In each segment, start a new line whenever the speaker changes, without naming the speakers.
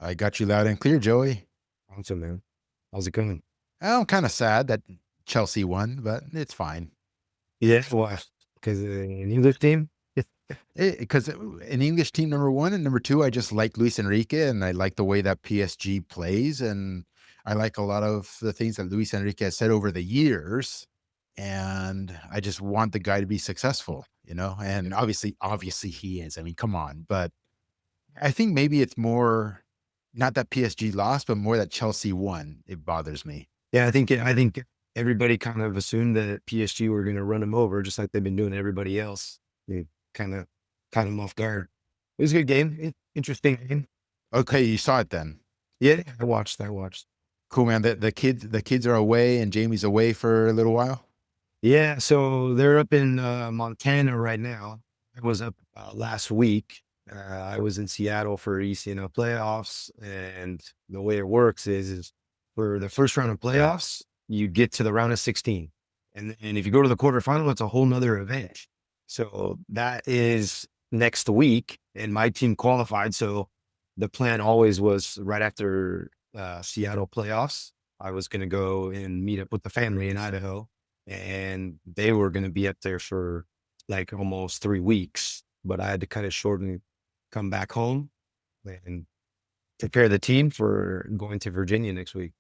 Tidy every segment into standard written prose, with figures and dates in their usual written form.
I got you loud and clear, Joey.
Awesome, man. How's it going?
I'm kind of sad that Chelsea won, but it's fine.
Yeah, why? Because an English team?
Because an English team, number one, and number two, I just like Luis Enrique, and I like the way that PSG plays, and I like a lot of the things that Luis Enrique has said over the years, and I just want the guy to be successful, and obviously he is. I mean, come on, but I think maybe it's more not that PSG lost, but more that Chelsea won. It bothers me.
Yeah, I think everybody kind of assumed that PSG were going to run them over, just like they've been doing to everybody else. They kind of caught them off guard. It was a good game. Interesting game.
Okay, you saw it then.
Yeah, I watched.
Cool, man. The kids are away and Jamie's away for a little while.
Yeah, so they're up in Montana right now. I was up last week. I was in Seattle for ECNL playoffs, and the way it works is for the first round of playoffs, you get to the round of 16, and if you go to the quarterfinal, it's a whole nother event. So that is next week, and my team qualified. So the plan always was right after Seattle playoffs, I was going to go and meet up with the family in Idaho, and they were going to be up there for like almost 3 weeks, but I had to cut it short and come back home and prepare the team for going to Virginia next week.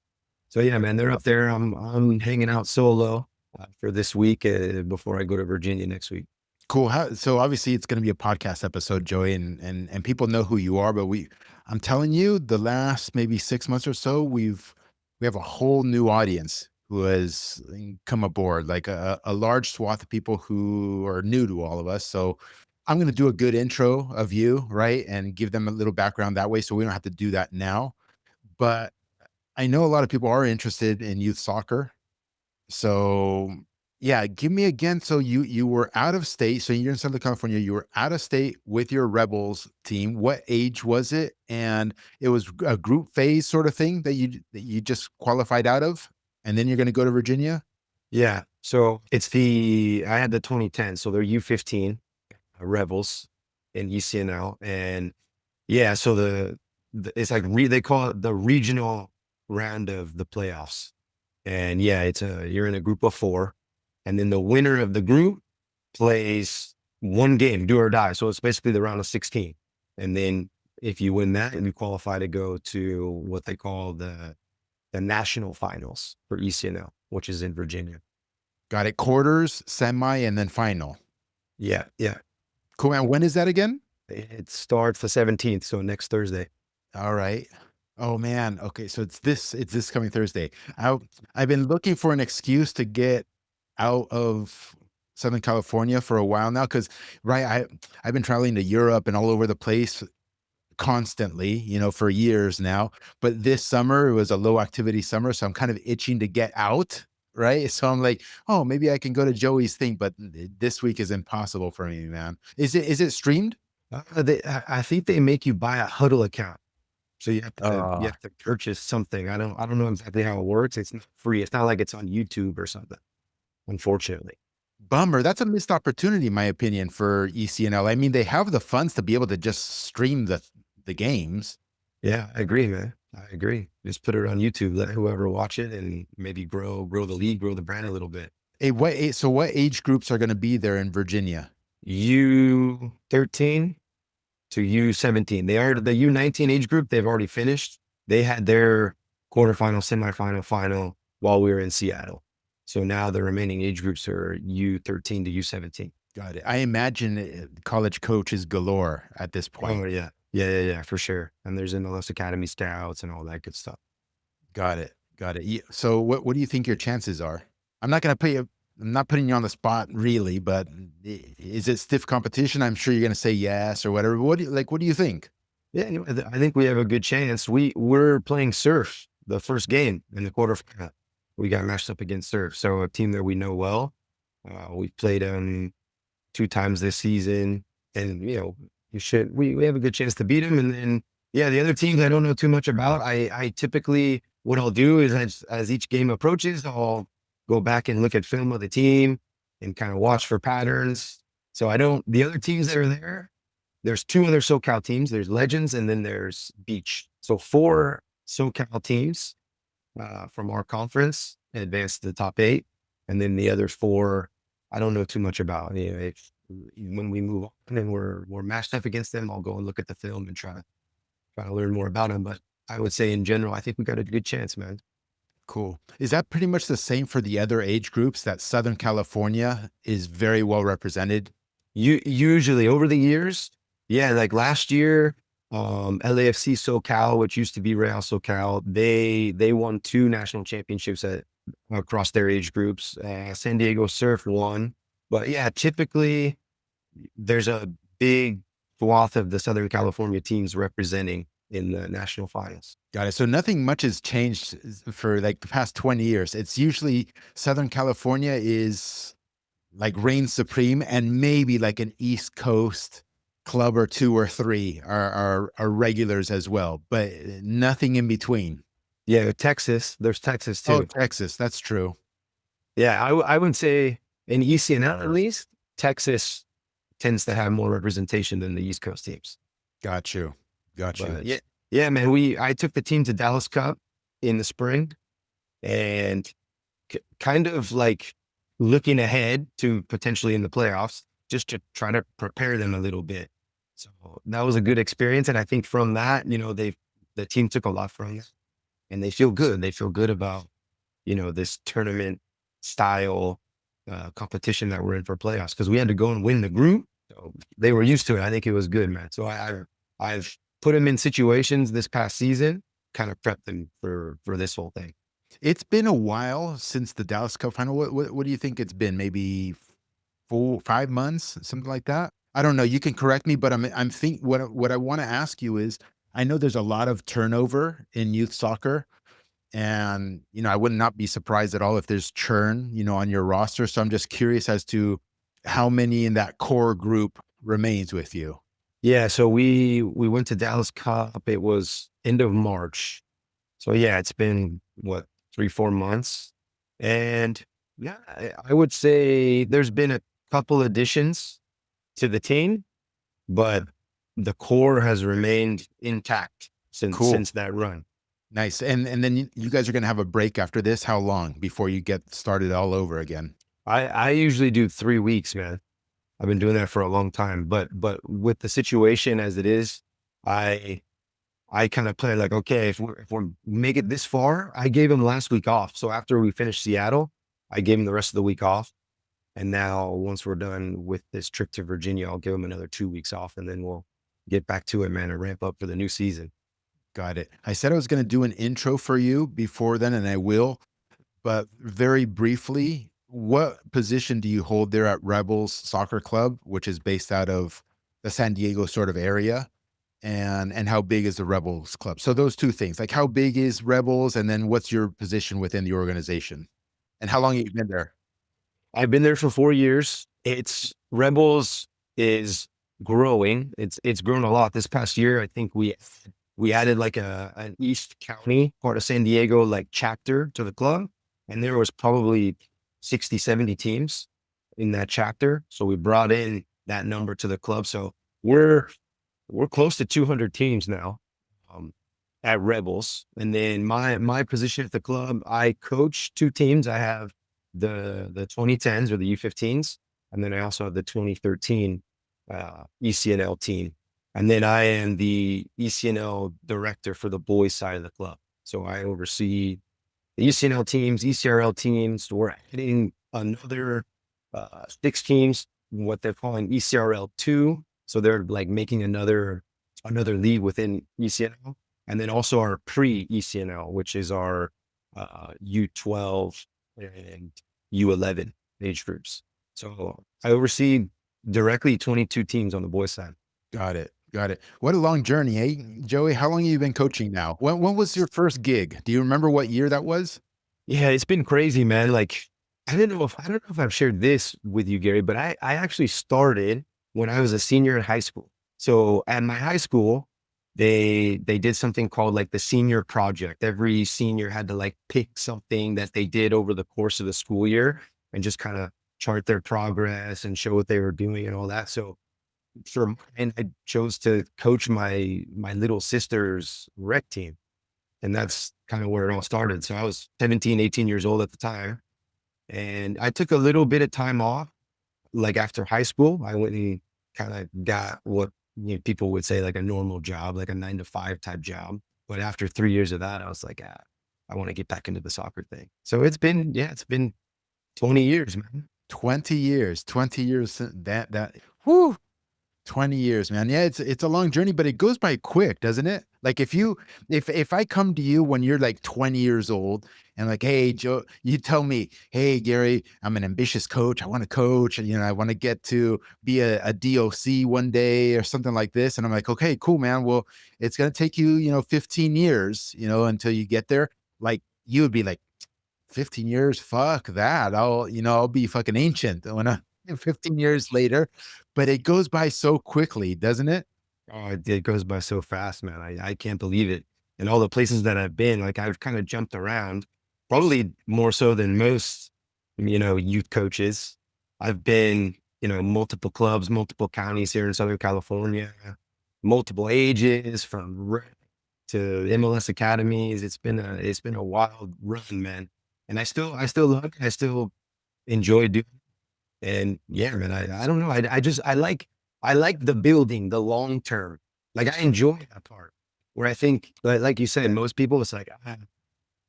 So yeah, man, they're up there. I'm hanging out solo for this week before I go to Virginia next week.
Cool. So obviously it's going to be a podcast episode, Joey, and people know who you are, but I'm telling you, the last maybe 6 months or so, we have a whole new audience who has come aboard, like a large swath of people who are new to all of us. So I'm going to do a good intro of you, right? And give them a little background that way. So we don't have to do that now. But I know a lot of people are interested in youth soccer. So yeah, give me again. So you were out of state. So you're in Southern California. You were out of state with your Rebels team. What age was it? And it was a group phase sort of thing that you just qualified out of, and then you're going to go to Virginia.
Yeah. So I had the 2010, so they're U15 Rebels in ECNL. And yeah, so it's like they call it the regional round of the playoffs. And yeah, you're in a group of 4, and then the winner of the group plays one game, do or die. So it's basically the round of 16. And then if you win that, you qualify to go to what they call the national finals for ECNL, which is in Virginia.
Got it. Quarters, semi, and then final.
Yeah.
Cool, man. When is that again?
It starts the 17th, so next Thursday.
All right. Oh man. Okay. So it's this coming Thursday. I've been looking for an excuse to get out of Southern California for a while now. Cause right. I've been traveling to Europe and all over the place constantly, for years now, but this summer it was a low activity summer. So I'm kind of itching to get out. Right. So I'm like, oh, maybe I can go to Joey's thing, but this week is impossible for me, man. Is it streamed?
I think they make you buy a Huddle account. So you
Uh,
have to purchase something. I don't know exactly how it works. It's not free. It's not like it's on YouTube or something, unfortunately.
Bummer. That's a missed opportunity, in my opinion, for ECNL. I mean, they have the funds to be able to just stream the games.
Yeah, I agree, man. I agree. Just put it on YouTube, let whoever watch it, and maybe grow the league, grow the brand a little bit.
So what age groups are going to be there in Virginia?
U13 to U17. They are the U19 age group. They've already finished. They had their quarterfinal, semifinal, final while we were in Seattle. So now the remaining age groups are U13 to U17.
Got it. I imagine college coaches galore at this point.
Oh yeah, for sure. And there's MLS Academy scouts and all that good stuff.
Got it. So what do you think your chances are? I'm not putting you on the spot really, but is it stiff competition? I'm sure you're going to say yes or whatever. What do you think?
Yeah, I think we have a good chance. We're playing Surf the first game in the quarterfinal. We got matched up against Surf, so a team that we know well. We've played them 2 times this season, and we have a good chance to beat them. And then the other teams I don't know too much about. I typically, what I'll do is as each game approaches, I'll go back and look at film of the team and kind of watch for patterns. So the other teams that are there's 2 other SoCal teams. There's Legends and then there's Beach So 4 SoCal teams from our conference advanced to the top 8, and then the other 4 I don't know too much about. If when we move on and we're matched up against them, I'll go and look at the film and try to learn more about them. But I would say in general, I think we got a good chance, man.
Cool. Is that pretty much the same for the other age groups, that Southern California is very well represented?
You usually over the years, yeah, like last year, LAFC SoCal, which used to be Real SoCal, they won 2 national championships across their age groups. San Diego Surf won, but yeah, typically there's a big swath of the Southern California teams representing in the national finals.
Got it. So nothing much has changed for like the past 20 years. It's usually Southern California is like reigns supreme, and maybe like an East Coast club or 2 or 3 are regulars as well, but nothing in between.
Yeah, Texas, there's Texas
Oh,
too.
Texas, that's true.
Yeah, I would say in ECNL at least, Texas tends to have more representation than the East Coast teams.
Got you. Got you.
But yeah, man, I took the team to Dallas Cup in the spring, and kind of like looking ahead to potentially in the playoffs, just to try to prepare them a little bit. So that was a good experience, and I think from that, the team took a lot from it, and they feel good. They feel good about this tournament style competition that we're in for playoffs, because we had to go and win the group. So they were used to it. I think it was good, man. So I've put them in situations this past season, kind of prepped them for this whole thing.
It's been a while since the Dallas Cup final. What do you think it's been? Maybe 4, 5 months, something like that? I don't know. You can correct me, but I'm think what I wanna ask you is, I know there's a lot of turnover in youth soccer, and, I would not be surprised at all if there's churn, on your roster, so I'm just curious as to how many in that core group remains with you.
Yeah, so we went to Dallas Cup. It was end of March. So yeah, it's been what, 3, 4 months, and yeah, I would say there's been a couple additions to the team, but the core has remained intact since
Cool.
since that run.
Nice, and then you guys are gonna have a break after this? How long before you get started all over again?
I usually do 3 weeks, man. I've been doing that for a long time, but with the situation as it is, I I kind of play like, okay, if we make it this far, I gave him last week off. So after we finished Seattle, I gave him the rest of the week off. And now once we're done with this trip to Virginia, I'll give him another 2 weeks off, and then we'll get back to it, man, and ramp up for the new season.
Got it. I said I was gonna do an intro for you before then, and I will, but very briefly, what position do you hold there at Rebels Soccer Club, which is based out of the San Diego sort of area? And how big is the Rebels Club? So those 2 things, like how big is Rebels, and then what's your position within the organization? And how long have you been there?
I've been there for 4 years. It's Rebels is growing. It's grown a lot this past year. I think we added like an East County part of San Diego like chapter to the club, and there was probably 60, 70 teams in that chapter. So we brought in that number to the club. So we're we're close to 200 teams now, um, at Rebels. And then my position at the club, I coach 2 teams. I have the 2010s or the U15s, and then I also have the 2013 ECNL team. And then I am the ECNL director for the boys side of the club. So I oversee the ECNL teams, ECRL teams. We're adding another 6 teams, what they're calling ECRL2. So they're like making another league within ECNL, and then also our pre-ECNL, which is our U12 and U11 age groups. So I oversee directly 22 teams on the boys side.
Got it, got it. What a long journey, eh? Joey, how long have you been coaching now? When was your first gig? Do you remember what year that was?
Yeah, it's been crazy, man. Like, I don't know if I've shared this with you, Gary, but I actually started when I was a senior in high school. So at my high school, they did something called like the senior project. Every senior had to like pick something that they did over the course of the school year and just kind of chart their progress and show what they were doing and all that. So and I chose to coach my little sister's rec team. And that's kind of where it all started. So I was 17, 18 years old at the time. And I took a little bit of time off, like after high school. I went and kind of got what people would say like a normal job, like a 9 to 5 type job. But after 3 years of that, I was like, I want to get back into the soccer thing. So it's been 20 years, man.
20 years, 20 years whoo, 20 years, man. Yeah, it's a long journey, but it goes by quick, doesn't it? Like if I come to you when you're like 20 years old and like, hey, Joe, you tell me, hey, Gary, I'm an ambitious coach. I want to coach, and I want to get to be a DOC one day or something like this. And I'm like, okay, cool, man. Well, it's gonna take you, 15 years, until you get there. Like you would be like, 15 years, fuck that. I'll be fucking ancient when I 15 years later, but it goes by so quickly, doesn't it?
Oh, it goes by so fast, man. I can't believe it. And all the places that I've been, like I've kind of jumped around, probably more so than most, youth coaches. I've been, multiple clubs, multiple counties here in Southern California, multiple ages from rec to MLS academies. It's been a wild run, man. And I still love it. I still enjoy doing it. And yeah, man, I don't know. I like the building, the long term. Like I enjoy that part where I think, like you said, most people, it's like,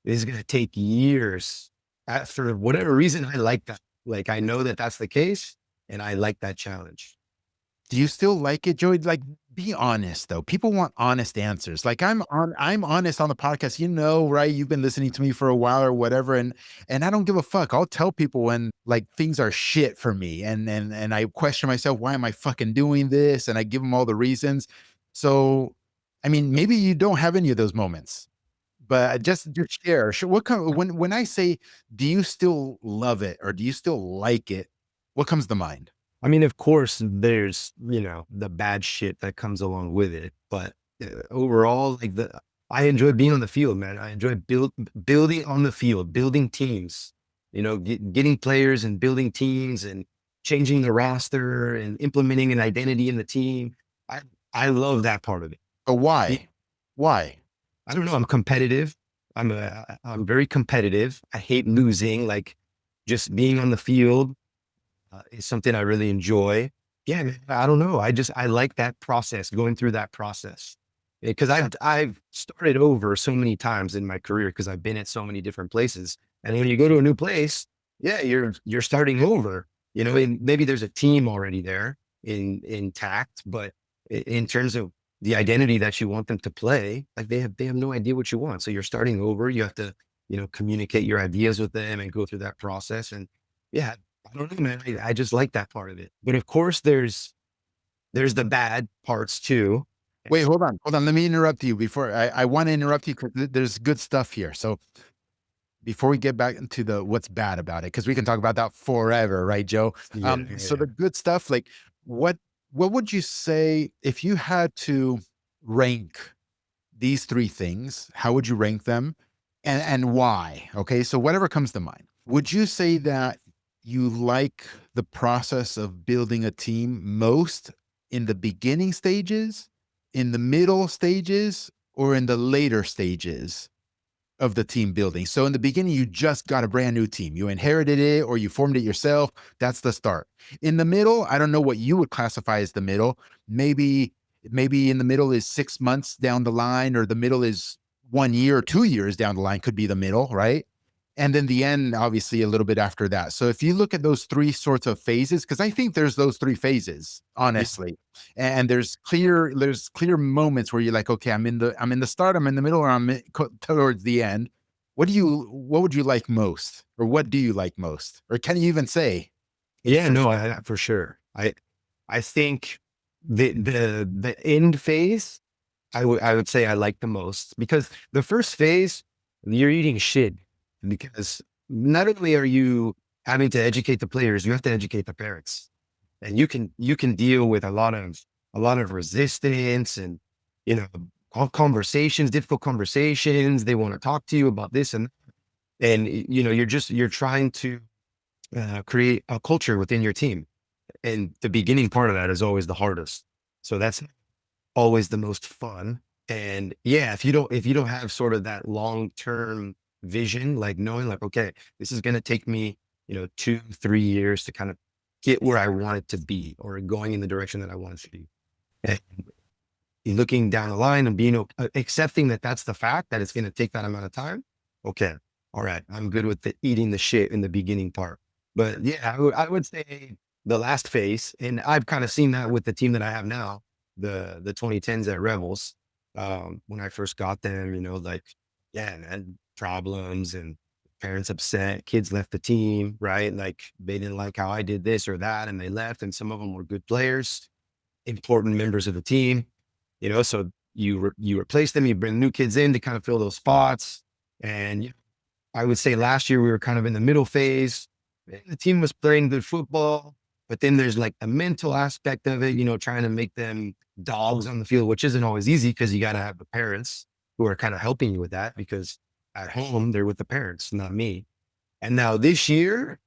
this is going to take years. For whatever reason, I like that. Like, I know that that's the case and I like that challenge.
Do you still like it, Joey? Like, be honest though. People want honest answers. Like I'm honest on the podcast, right? You've been listening to me for a while or whatever. And I don't give a fuck. I'll tell people when like things are shit for me and I question myself, why am I fucking doing this? And I give them all the reasons. So I mean, maybe you don't have any of those moments, but just share. What when I say, do you still love it or do you still like it? What comes to mind?
I mean, of course, there's, the bad shit that comes along with it. But overall, like I enjoy being on the field, man. I enjoy building on the field, building teams, getting players and building teams and changing the roster and implementing an identity in the team. I, I love that part of it.
But
Ye-
why? Why?
I don't know. I'm competitive. I'm very competitive. I hate losing. Like just being on the field is something I really enjoy. Yeah, man, I don't know. I like that process, going through that process. Because I've started over so many times in my career because I've been at so many different places. And when you go to a new place, yeah, you're starting over, and maybe there's a team already there intact, but in terms of the identity that you want them to play, like they have no idea what you want. So you're starting over. You have to, communicate your ideas with them and go through that process. And yeah, I don't know, man. I just like that part of it. But of course, there's the bad parts too.
Wait, hold on. Let me interrupt you before I want to interrupt you because there's good stuff here. So before we get back into the what's bad about it, because we can talk about that forever, right, Joe?
Yeah,
So
yeah.
the good stuff, like what what would you say if you had to rank these three things? How would you rank them, and why? Okay, so whatever comes to mind. Would you say that you like the process of building a team most in the beginning stages, in the middle stages, or in the later stages of the team building? So in the beginning, you just got a brand new team. You inherited it or you formed it yourself. That's the start. In the middle, I don't know what you would classify as the middle. Maybe in the middle is 6 months down the line, or the middle is 1 year or 2 years down the line, could be the middle, right? And then the end, obviously, a little bit after that. So if you look at those three sorts of phases, because I think there's those three phases,
Yeah.
honestly, and there's clear moments where you're like, okay, I'm in the start, I'm in the middle, or towards the end. What would you like most, or what do you like most, or can you even say?
Yeah, no, for sure. I think the end phase, I would say I like the most because the first phase, you're eating shit because not only are you having to educate the players, you have to educate the parents. And you can deal with a lot of resistance and conversations, difficult conversations. They want to talk to you about this and you're trying to create a culture within your team. And the beginning part of that is always the hardest. So that's always the most fun. And yeah, if you don't have sort of that long-term vision, like knowing like, okay, this is going to take me, 2, 3 years to kind of get where I want it to be or going in the direction that I want it to be. And looking down the line and being accepting that that's the fact that it's going to take that amount of time. Okay. All right. I'm good with the eating the shit in the beginning part. But yeah, I would say the last phase, and I've kind of seen that with the team that I have now, the 2010s at Rebels. When I first got them, like, yeah, man, problems and parents upset, kids left the team, right? Like they didn't like how I did this or that, and they left. And some of them were good players, important members of the team, so you replace them, you bring new kids in to kind of fill those spots. And I would say last year we were kind of in the middle phase. The team was playing good football, but then there's like a mental aspect of it, trying to make them dogs on the field, which isn't always easy because you got to have the parents who are kind of helping you with that because at home they're with the parents, not me. And now this year,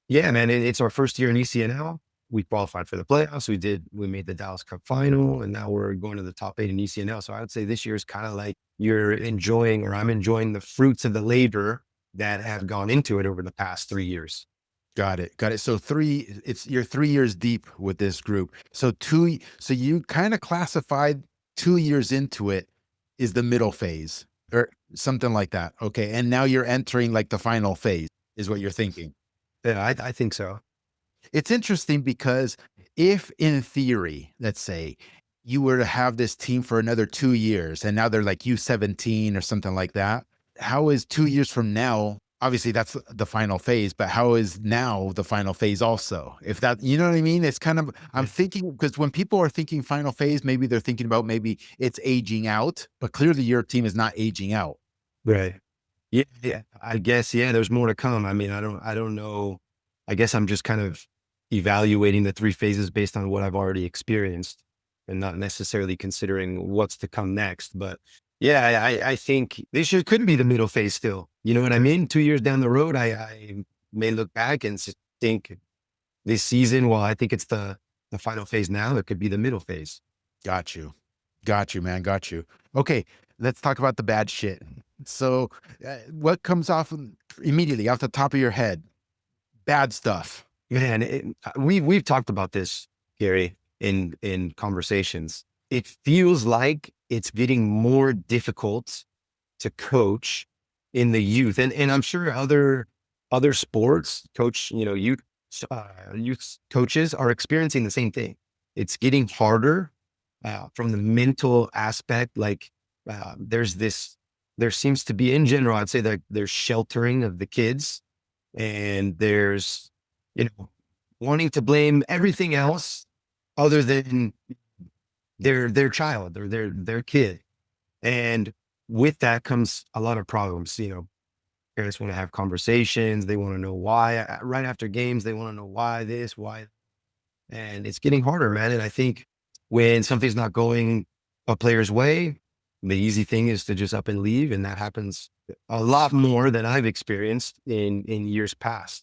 yeah, man, it's our first year in ECNL. We qualified for the playoffs. We made the Dallas Cup final, and now we're going to the top 8 in ECNL. So I would say this year is kind of like you're enjoying, or I'm enjoying the fruits of the labor that have gone into it over the past 3 years.
Got it. Got it. So you're 3 years deep with this group. So you kind of classified 2 years into it is the middle phase or something like that. Okay. And now you're entering like the final phase is what you're thinking.
Yeah, I think so.
It's interesting because if in theory, let's say you were to have this team for another 2 years and now they're like U17 or something like that, how is 2 years from now? Obviously, that's the final phase, but how is now the final phase also? If that, you know what I mean? It's kind of, I'm
Yeah.
thinking, because when people are thinking final phase, maybe they're thinking about maybe it's aging out, but clearly your team is not aging out.
Right. Yeah, yeah. I guess, yeah, there's more to come. I mean, I don't know. I guess I'm just kind of evaluating the 3 phases based on what I've already experienced and not necessarily considering what's to come next. But yeah, I think this year could be the middle phase still. You know what I mean? 2 years down the road, I may look back and think this season, well, I think it's the final phase now. It could be the middle phase.
Got you. Got you, man. Got you. Okay, let's talk about the bad shit. So, what comes off immediately off the top of your head? Bad stuff.
Man, we've talked about this, Gary, in conversations. It feels like it's getting more difficult to coach in the youth, and I'm sure other sports coach, youth coaches are experiencing the same thing. It's getting harder from the mental aspect. Like there seems to be in general, I'd say that there's sheltering of the kids, and there's wanting to blame everything else other than their child or their kid. And with that comes a lot of problems. Parents want to have conversations. They want to know why. Right after games, they want to know why this, why, and it's getting harder, man. And I think when something's not going a player's way, the easy thing is to just up and leave, and that happens a lot more than I've experienced in years past.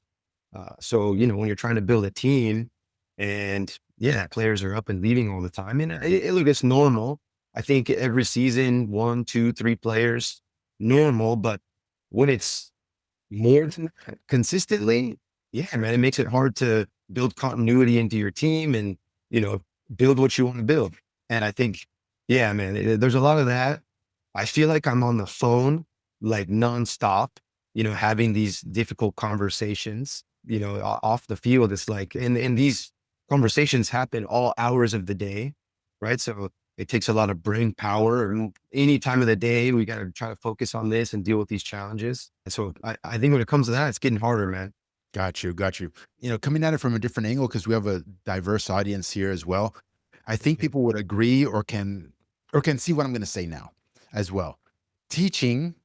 So when you're trying to build a team, and yeah, players are up and leaving all the time, and look, it's normal. I think every season, 1, 2, 3 players, normal. But when it's more than that consistently, yeah, man, it makes it hard to build continuity into your team and, you know, build what you want to build. And I think, yeah, man, there's a lot of that. I feel like I'm on the phone like nonstop, having these difficult conversations, off the field. It's like, and these conversations happen all hours of the day, right? So it takes a lot of brain power, and any time of the day, we got to try to focus on this and deal with these challenges. And so I think when it comes to that, it's getting harder, man.
Got you. Got you. Coming at it from a different angle because we have a diverse audience here as well. I think people would agree or can see what I'm going to say now as well. Teaching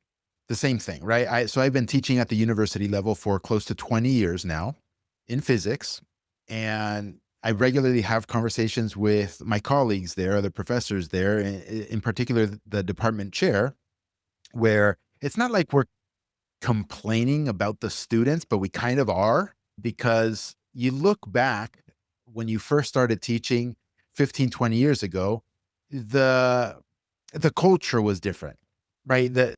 the same thing, right? So I've been teaching at the university level for close to 20 years now in physics, and I regularly have conversations with my colleagues there, other professors there, in particular the department chair, where it's not like we're complaining about the students, but we kind of are because you look back when you first started teaching 15, 20 years ago, the the culture was different, right? The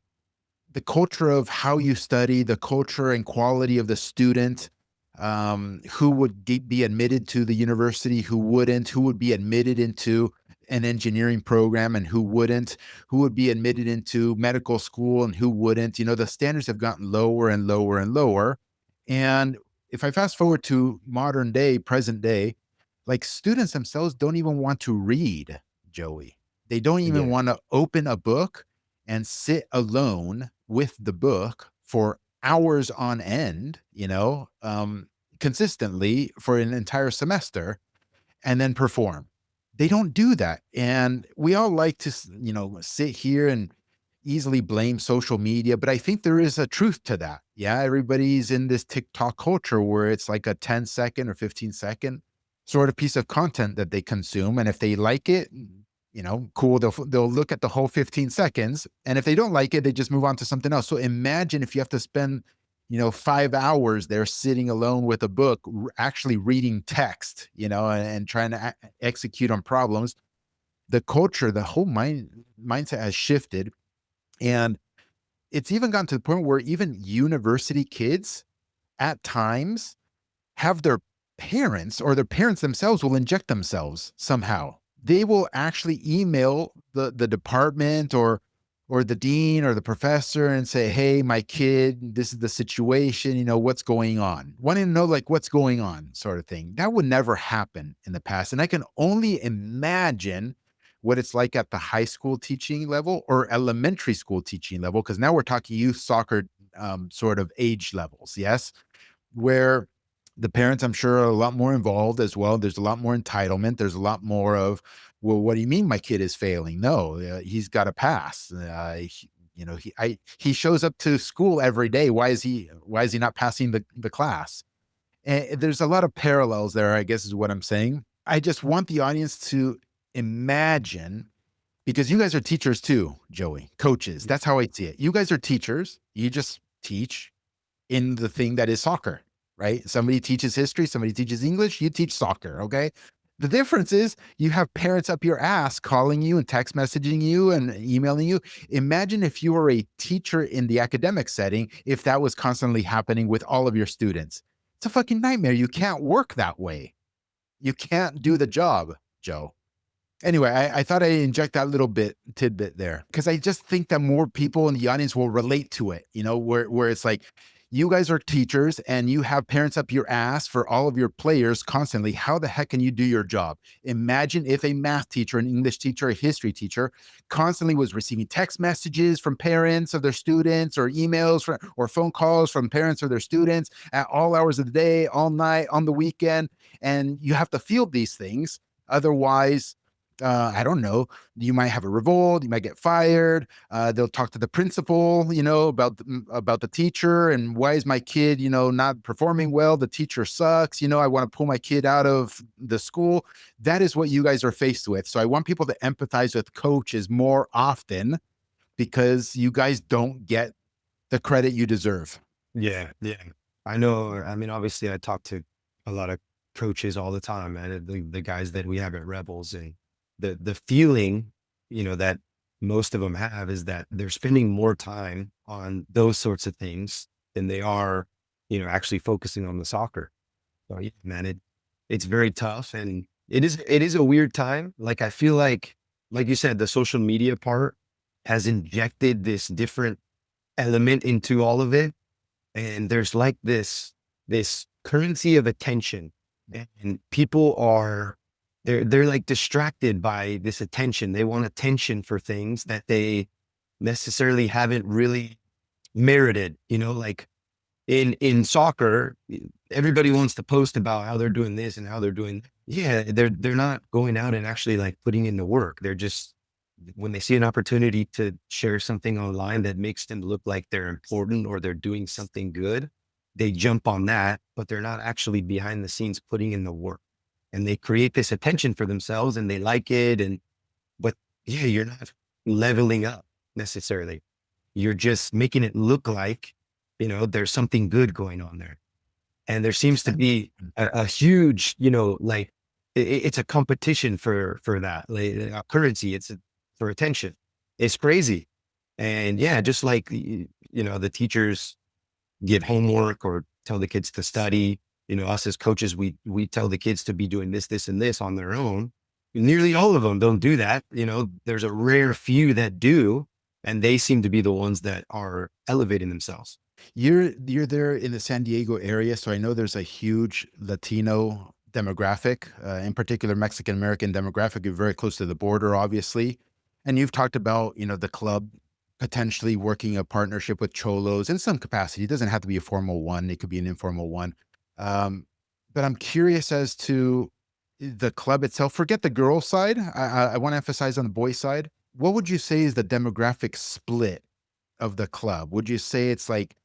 culture of how you study, the culture and quality of the student, who would be admitted to the university, who wouldn't, who would be admitted into an engineering program and who wouldn't, who would be admitted into medical school and who wouldn't. You know, the standards have gotten lower and lower and lower. And if I fast forward to modern day, present day, like students themselves don't even want to read, Joey. They don't even
Yeah.
want to open a book and sit alone with the book for hours on end, consistently for an entire semester and then perform. They don't do that. And we all like to, sit here and easily blame social media, but I think there is a truth to that. Yeah, everybody's in this TikTok culture where it's like a 10-second or 15-second sort of piece of content that they consume. And if they like it, cool, they'll look at the whole 15 seconds. And if they don't like it, they just move on to something else. So imagine if you have to spend 5 hours there sitting alone with a book, actually reading text, and trying to execute on problems. The culture, the whole mindset has shifted. And it's even gotten to the point where even university kids at times have their parents or their parents themselves will inject themselves somehow. They will actually email the department or the dean or the professor and say, "Hey, my kid, this is the situation, what's going on?" Wanting to know like what's going on sort of thing. That would never happen in the past. And I can only imagine what it's like at the high school teaching level or elementary school teaching level, because now we're talking youth soccer sort of age levels. Yes, where the parents, I'm sure, are a lot more involved as well. There's a lot more entitlement. There's a lot more of, well, what do you mean my kid is failing? No, he's got to pass. He shows up to school every day. Why is he not passing the class? And there's a lot of parallels there, I guess is what I'm saying. I just want the audience to imagine, because you guys are teachers too, Joey, coaches. That's how I see it. You guys are teachers. You just teach in the thing that is soccer, right? Somebody teaches history, somebody teaches English, you teach soccer, okay? The difference is you have parents up your ass calling you and text messaging you and emailing you. Imagine if you were a teacher in the academic setting, if that was constantly happening with all of your students. It's a fucking nightmare. You can't work that way. You can't do the job, Joe. Anyway, I thought I'd inject that little tidbit there because I just think that more people in the audience will relate to it, where it's like, you guys are teachers and you have parents up your ass for all of your players constantly. How the heck can you do your job? Imagine if a math teacher, an English teacher, a history teacher constantly was receiving text messages from parents of their students or emails or phone calls from parents of their students at all hours of the day, all night, on the weekend. And you have to field these things. Otherwise, I don't know, you might have a revolt, you might get fired. They'll talk to the principal, about the teacher and why is my kid, not performing well? The teacher sucks. I want to pull my kid out of the school. That is what you guys are faced with. So I want people to empathize with coaches more often because you guys don't get the credit you deserve.
Yeah. Yeah. I know. I mean, obviously I talk to a lot of coaches all the time, man. The guys that we have at Rebels, and the feeling, that most of them have is that they're spending more time on those sorts of things than they are, actually focusing on the soccer. So yeah, man, it's very tough, and it is a weird time. Like I feel like you said, the social media part has injected this different element into all of it, and there's like this currency of attention, and people are they're like distracted by this attention. They want attention for things that they necessarily haven't really merited, like in soccer, everybody wants to post about how they're doing this and how they're doing. Yeah, they're not going out and actually like putting in the work. They're just, when they see an opportunity to share something online that makes them look like they're important or they're doing something good, they jump on that, but they're not actually behind the scenes putting in the work. And they create this attention for themselves and they like it. But yeah, you're not leveling up necessarily. You're just making it look like, there's something good going on there. And there seems to be a huge, like it's a competition for that, like currency. For attention. It's crazy. And yeah, just like, the teachers give homework or tell the kids to study. Us as coaches, we tell the kids to be doing this, this, and this on their own. Nearly all of them don't do that. There's a rare few that do, and they seem to be the ones that are elevating themselves.
You're there in the San Diego area, so I know there's a huge Latino demographic, in particular Mexican American demographic. You're very close to the border, obviously, and you've talked about the club potentially working a partnership with Cholos in some capacity. It doesn't have to be a formal one; it could be an informal one. Um, but I'm curious as to the club itself. Forget the girl side. I want to emphasize on the boy side. What would you say is the demographic split of the club? Would you say it's like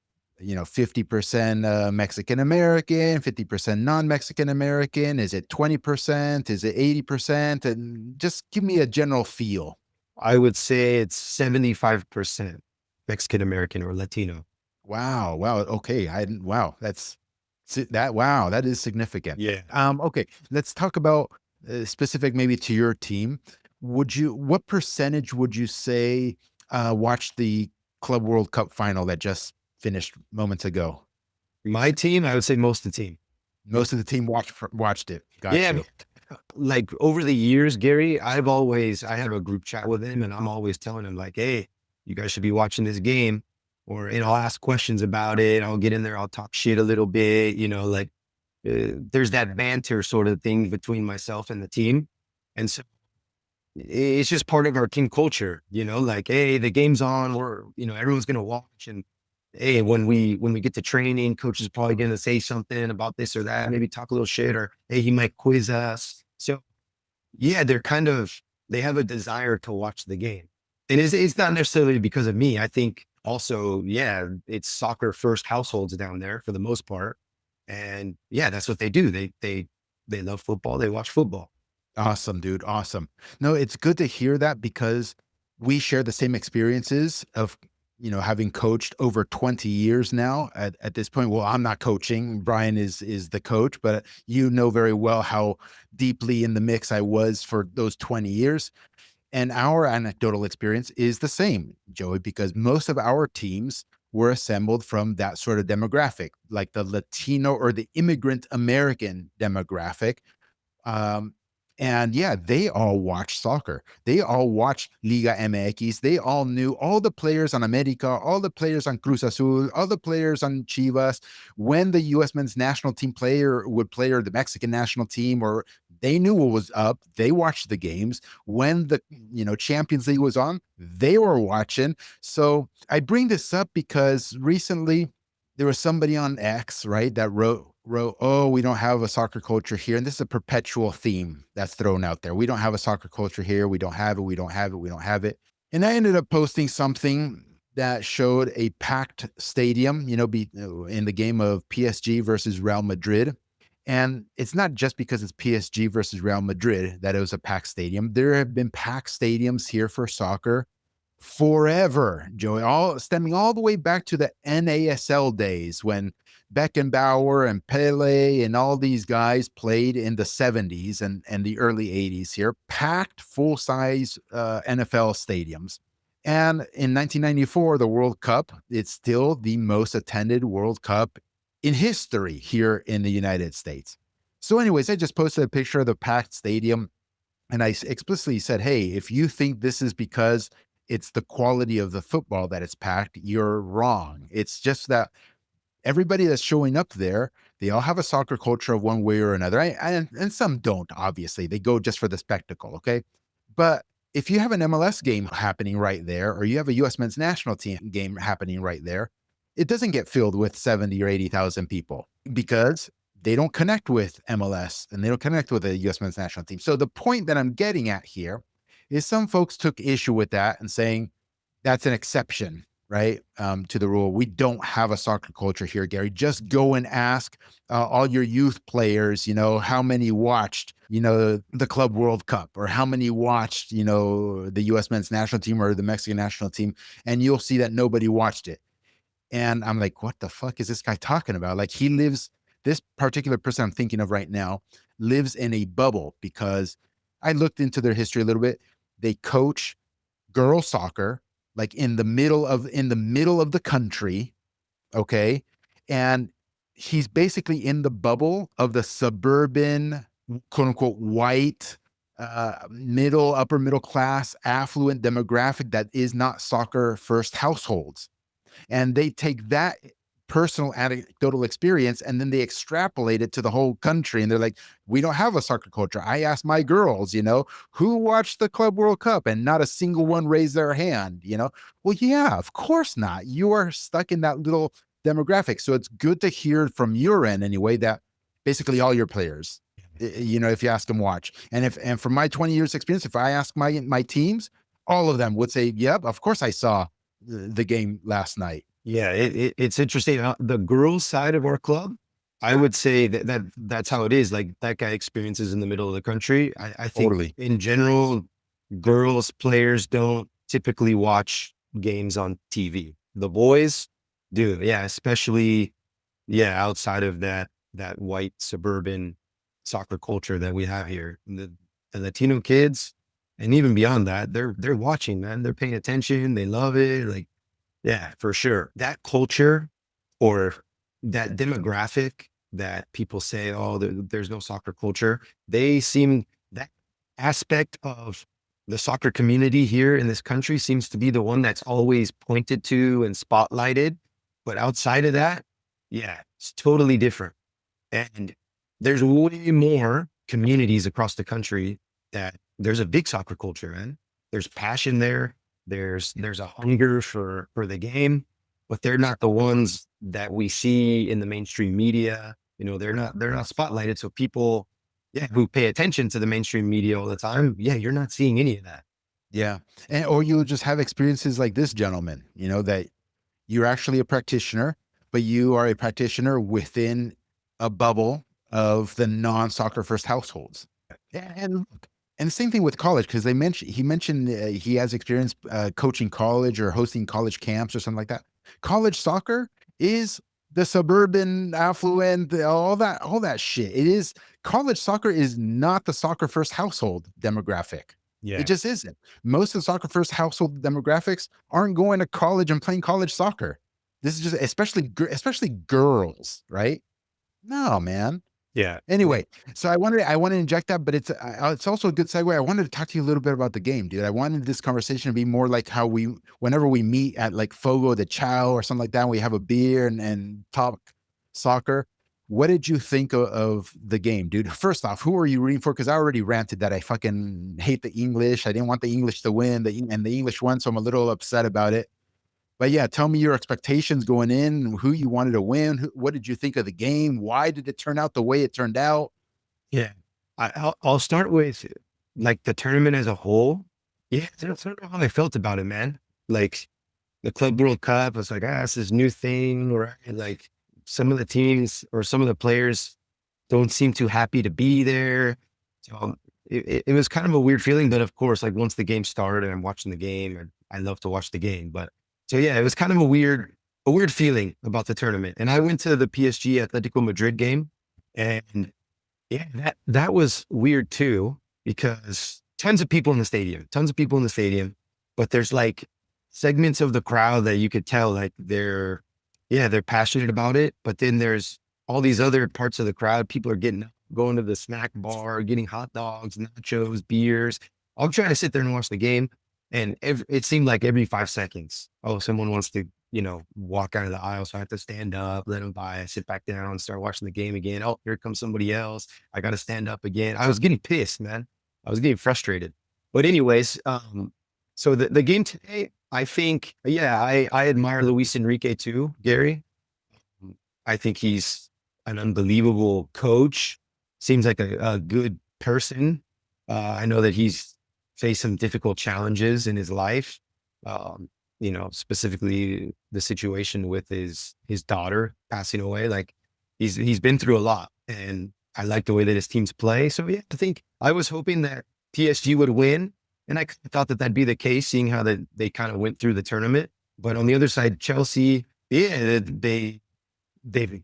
50% Mexican American, 50% non-Mexican American? Is it 20%? Is it 80%? And just give me a general feel.
I would say it's 75% Mexican American or Latino.
Wow. Wow. Okay. I didn't, wow. Wow. That is significant.
Yeah.
Okay. Let's talk about specific maybe to your team. What percentage would you say watched the Club World Cup final that just finished moments ago?
My team, I would say most of the team.
Most of the team watched it. Got
Yeah.
you.
Like over the years, Gary, I have a group chat with him and I'm always telling him like, hey, you guys should be watching this game. Or, I'll ask questions about it. I'll get in there. I'll talk shit a little bit, like there's that banter sort of thing between myself and the team. And so it's just part of our team culture, like, hey, the game's on, or, everyone's going to watch. And hey, when we get to training, coach is probably going to say something about this or that, maybe talk a little shit, or hey, he might quiz us. So yeah, they have a desire to watch the game. And it's not necessarily because of me. I think also, yeah, it's soccer first households down there for the most part. And yeah, that's what they do. They love football. They watch football.
Awesome, dude. Awesome. No, it's good to hear that because we share the same experiences of, having coached over 20 years now at this point. Well, I'm not coaching. Brian is the coach, but you know very well how deeply in the mix I was for those 20 years. And our anecdotal experience is the same, Joey, because most of our teams were assembled from that sort of demographic, like the Latino or the immigrant American demographic. Um, and yeah, they all watched soccer. They all watched Liga MX. They all knew all the players on America, all the players on Cruz Azul, all the players on Chivas. When the U.S. men's national team player would play, or the Mexican national team, or they knew what was up. They watched the games. When the Champions League was on, they were watching. So I bring this up because recently there was somebody on X, right, that wrote, oh, we don't have a soccer culture here. And this is a perpetual theme that's thrown out there. We don't have a soccer culture here. We don't have it. We don't have it. We don't have it. And I ended up posting something that showed a packed stadium, in the game of PSG versus Real Madrid. And it's not just because it's PSG versus Real Madrid that it was a packed stadium. There have been packed stadiums here for soccer forever, Joey, all stemming all the way back to the NASL days when Beckenbauer and Pele and all these guys played in the 70s and the early 80s here, packed full-size NFL stadiums. And in 1994, the World Cup, it's still the most attended World Cup in history here in the United States. So anyways, I just posted a picture of the packed stadium and I explicitly said, hey, if you think this is because it's the quality of the football that it's packed, you're wrong. It's just that everybody that's showing up there, they all have a soccer culture of one way or another. And some don't, obviously. They go just for the spectacle, okay? But if you have an MLS game happening right there, or you have a U.S. men's national team game happening right there, it doesn't get filled with 70 or 80,000 people because they don't connect with MLS and they don't connect with the U.S. men's national team. So the point that I'm getting at here is some folks took issue with that and saying that's an exception, right, to the rule. We don't have a soccer culture here, Gary. Just go and ask all your youth players, how many watched, the Club World Cup, or how many watched, the U.S. men's national team or the Mexican national team, and you'll see that nobody watched it. And I'm like, what the fuck is this guy talking about? Like, he lives this particular person I'm thinking of right now lives in a bubble because I looked into their history a little bit. They coach girls soccer like in the middle of the country, okay? And he's basically in the bubble of the suburban, quote unquote, white, upper middle class, affluent demographic that is not soccer first households. And they take that personal anecdotal experience and then they extrapolate it to the whole country. And they're like, we don't have a soccer culture. I asked my girls, who watched the Club World Cup, and not a single one raised their hand. Well, yeah, of course not. You are stuck in that little demographic. So it's good to hear from your end anyway that basically all your players, if you ask them, watch. And from my 20 years experience, if I ask my teams, all of them would say, yep, of course I saw the game last night.
Yeah, it's interesting. The girls' side of our club, I would say that's how it is. Like that guy experiences in the middle of the country. I think
Totally.
in general, girls players don't typically watch games on TV. The boys do, yeah, especially outside of that white suburban soccer culture that we have here. The Latino kids, and even beyond that, they're watching, man. They're paying attention. They love it. Like, yeah, for sure. That culture or that demographic that people say, oh, there's no soccer culture. That aspect of the soccer community here in this country seems to be the one that's always pointed to and spotlighted. But outside of that, yeah, it's totally different. And there's way more communities across the country that there's a big soccer culture, and there's passion there. There's a hunger for the game, but they're not the ones that we see in the mainstream media. They're not spotlighted. So people, who pay attention to the mainstream media all the time, you're not seeing any of that.
Yeah. Or you'll just have experiences like this gentleman, that you're actually a practitioner, but you are a practitioner within a bubble of the non-soccer first households. And the same thing with college, because he mentioned he has experience coaching college or hosting college camps or something like that. College soccer is the suburban affluent, all that shit. College soccer is not the soccer first household demographic. It
Yeah.
just isn't. Most of the soccer first household demographics aren't going to college and playing college soccer. This is just especially girls, right? No, man.
Yeah.
Anyway, so I wanted to inject that, but it's also a good segue. I wanted to talk to you a little bit about the game, dude. I wanted this conversation to be more like how whenever we meet at like Fogo de Chao or something like that, we have a beer and talk soccer. What did you think of the game, dude? First off, who are you rooting for? Because I already ranted that I fucking hate the English. I didn't want the English to win, and the English won, so I'm a little upset about it. But yeah, tell me your expectations going in, who you wanted to win. What did you think of the game? Why did it turn out the way it turned out?
Yeah. I'll start with like the tournament as a whole. Yeah. I don't know how I felt about it, man. Like the Club World Cup was like, it's this new thing, right? Like some of the teams or some of the players don't seem too happy to be there. So it was kind of a weird feeling. But of course, like once the game started and I'm watching the game, and I love to watch the game. But so yeah, it was kind of a weird feeling about the tournament. And I went to the PSG Atletico Madrid game, and yeah, that was weird too, because tons of people in the stadium, but there's like segments of the crowd that you could tell like they're passionate about it. But then there's all these other parts of the crowd. People are going to the snack bar, getting hot dogs, nachos, beers. I'm trying to sit there and watch the game. And it seemed like every 5 seconds, oh, someone wants to, walk out of the aisle. So I have to stand up, let them by, sit back down, start watching the game again. Oh, here comes somebody else. I got to stand up again. I was getting pissed, man. I was getting frustrated. But anyways, so the game today, I think, I admire Luis Enrique too, Gary. I think he's an unbelievable coach. Seems like a good person. I know that he's faced some difficult challenges in his life. Specifically the situation with his daughter passing away. Like he's been through a lot, and I like the way that his teams play. So yeah, I think I was hoping that PSG would win, and I thought that that'd be the case, seeing how they kind of went through the tournament. But on the other side, Chelsea, yeah, they've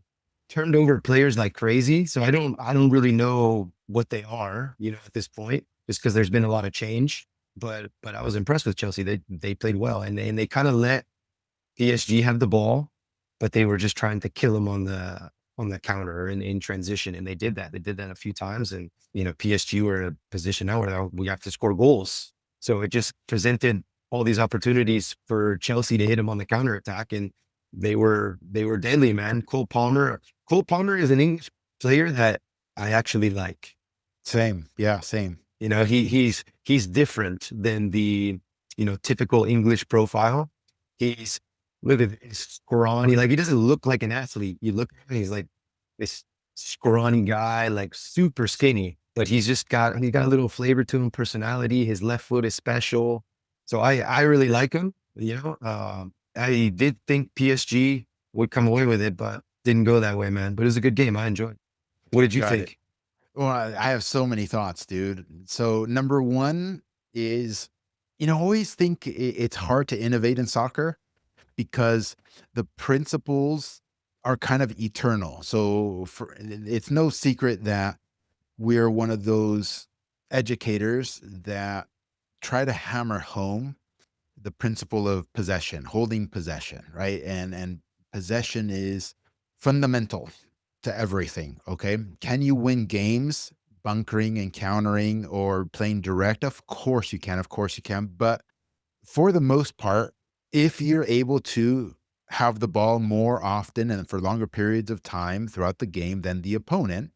turned over players like crazy. So I don't really know what they are, at this point, just because there's been a lot of change. But I was impressed with Chelsea. They played well, and they kind of let PSG have the ball, but they were just trying to kill them on the counter and in transition. And they did that. They did that a few times. And, PSG were in a position now where we have to score goals. So it just presented all these opportunities for Chelsea to hit them on the counter attack. And they were deadly, man. Cole Palmer is an English player that I actually like.
Same. Yeah, same.
He's different than the, typical English profile. He's Look at his scrawny, like he doesn't look like an athlete. You look at him, he's like this scrawny guy, like super skinny, but he's got a little flavor to him, personality. His left foot is special. So I really like him. I did think PSG would come away with it, but didn't go that way, man. But it was a good game. I enjoyed. What did you
Got it.
think?
Well, I have so many thoughts, dude. So number one is, I always think it's hard to innovate in soccer because the principles are kind of eternal. So it's no secret that we're one of those educators that try to hammer home the principle of possession, holding possession, right? And possession is fundamental to everything. Okay. Can you win games bunkering and countering or playing direct? Of course you can. Of course you can. But for the most part, if you're able to have the ball more often and for longer periods of time throughout the game than the opponent,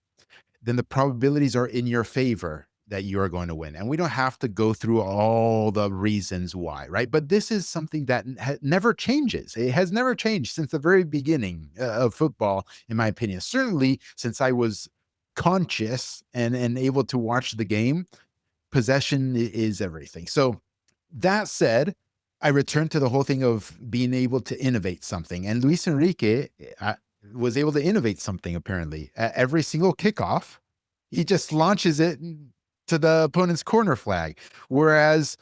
then the probabilities are in your favor that you are going to win. And we don't have to go through all the reasons why, right? But this is something that never changes. It has never changed since the very beginning of football, in my opinion. Certainly since I was conscious and able to watch the game, possession is everything. So that said, I return to the whole thing of being able to innovate something. And Luis Enrique was able to innovate something apparently. At every single kickoff, he just launches it to the opponent's corner flag. Whereas,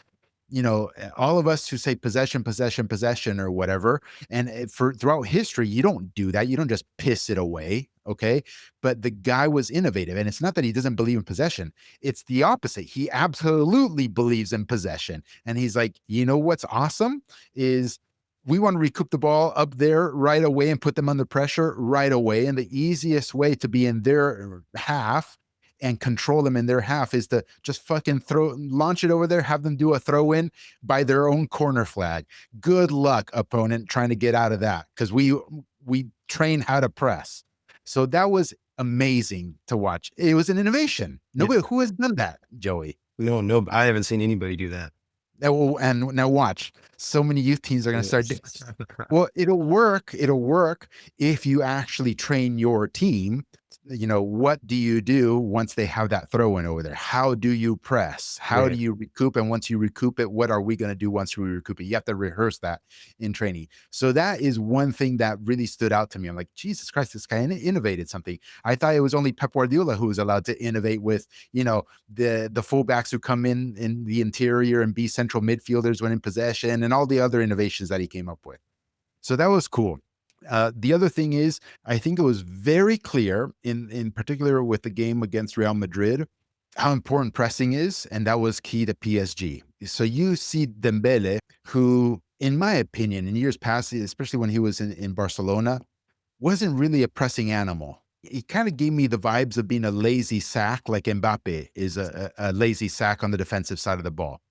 all of us who say possession, possession, possession, or whatever, and for throughout history, you don't do that. You don't just piss it away. Okay. But the guy was innovative. And it's not that he doesn't believe in possession, it's the opposite. He absolutely believes in possession. And he's like, what's awesome is we want to recoup the ball up there right away and put them under pressure right away. And the easiest way to be in their half and control them in their half is to just fucking launch it over there, have them do a throw in by their own corner flag. Good luck, opponent, trying to get out of that because we train how to press. So that was amazing to watch. It was an innovation. Nobody who has done that, Joey.
No, I haven't seen anybody do that.
And now watch. So many youth teams are going to start doing. Well, it'll work. It'll work if you actually train your team. What do you do once they have that throw in over there? How do you press? How do you recoup? And once you recoup it, what are we going to do once we recoup it? You have to rehearse that in training. So that is one thing that really stood out to me. I'm like, Jesus Christ, this guy innovated something. I thought it was only Pep Guardiola who was allowed to innovate with, the fullbacks who come in the interior and be central midfielders when in possession and all the other innovations that he came up with. So that was cool. The other thing is, I think it was very clear in particular with the game against Real Madrid, how important pressing is. And that was key to PSG. So you see Dembele, who, in my opinion, in years past, especially when he was in Barcelona, wasn't really a pressing animal. He kind of gave me the vibes of being a lazy sack, like Mbappe is a lazy sack on the defensive side of the ball.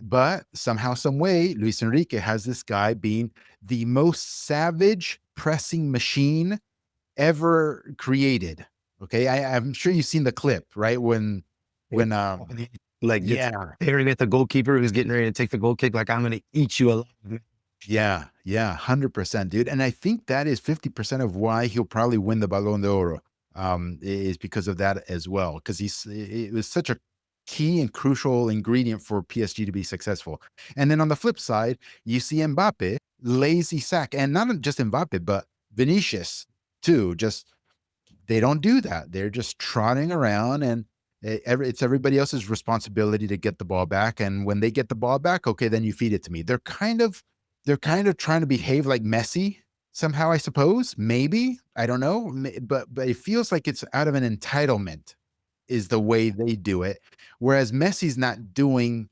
But somehow, some way, Luis Enrique has this guy being the most savage pressing machine ever created. Okay, I'm sure you've seen the clip, right? When
Staring at the goalkeeper who's getting ready to take the goal kick, like I'm going to eat you alive.
Yeah, 100%, dude. And I think that is 50% of why he'll probably win the Ballon d'Or. Is because of that as well. Because it was such a key and crucial ingredient for PSG to be successful. And then on the flip side, you see Mbappe, lazy sack, and not just Mbappe, but Vinicius too. Just they don't do that. They're just trotting around, and it's everybody else's responsibility to get the ball back. And when they get the ball back, okay, then you feed it to me. They're kind of trying to behave like Messi somehow, I suppose. Maybe. I don't know. But it feels like it's out of an entitlement is the way they do it. Whereas Messi's not doing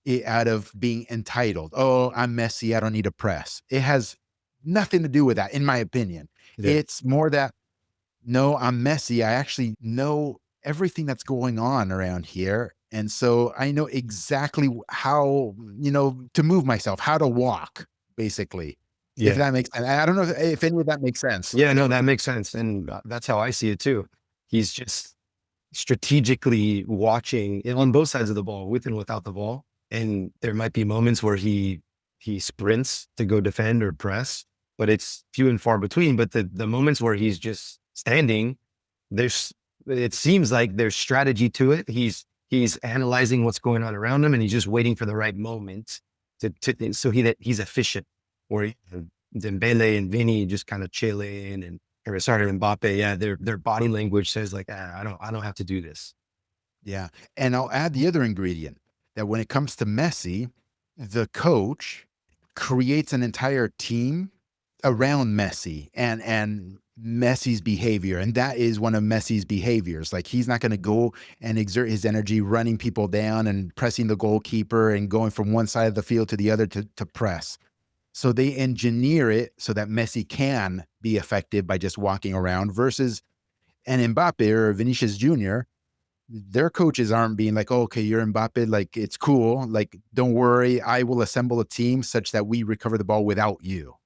it out of being entitled. Oh, I'm Messi. I don't need to press. It has nothing to do with that, in my opinion.
Yeah.
It's more that no, I'm Messi. I actually know everything that's going on around here. And so I know exactly how, to move myself, how to walk, basically. If
Yeah.
that makes sense. I don't know if any of that makes sense.
Yeah, no, that makes sense, and, that's how I see it too. He's just strategically watching and on both sides of the ball, with and without the ball, and there might be moments where he sprints to go defend or press, but it's few and far between, but the moments where he's just standing, there's it seems like there's strategy to it. He's analyzing what's going on around him, and he's just waiting for the right moment to so that he's efficient. Where Dembele and Vinny just kind of chilling, and sorry, Mbappe, yeah, their body language says like, I don't have to do this.
Yeah. And I'll add the other ingredient that when it comes to Messi, the coach creates an entire team around Messi and Messi's behavior. And that is one of Messi's behaviors. Like he's not going to go and exert his energy running people down and pressing the goalkeeper and going from one side of the field to the other to press. So they engineer it so that Messi can be effective by just walking around versus an Mbappe or Vinicius Jr. Their coaches aren't being like, oh, okay, you're Mbappe, like it's cool. Like, don't worry, I will assemble a team such that we recover the ball without you.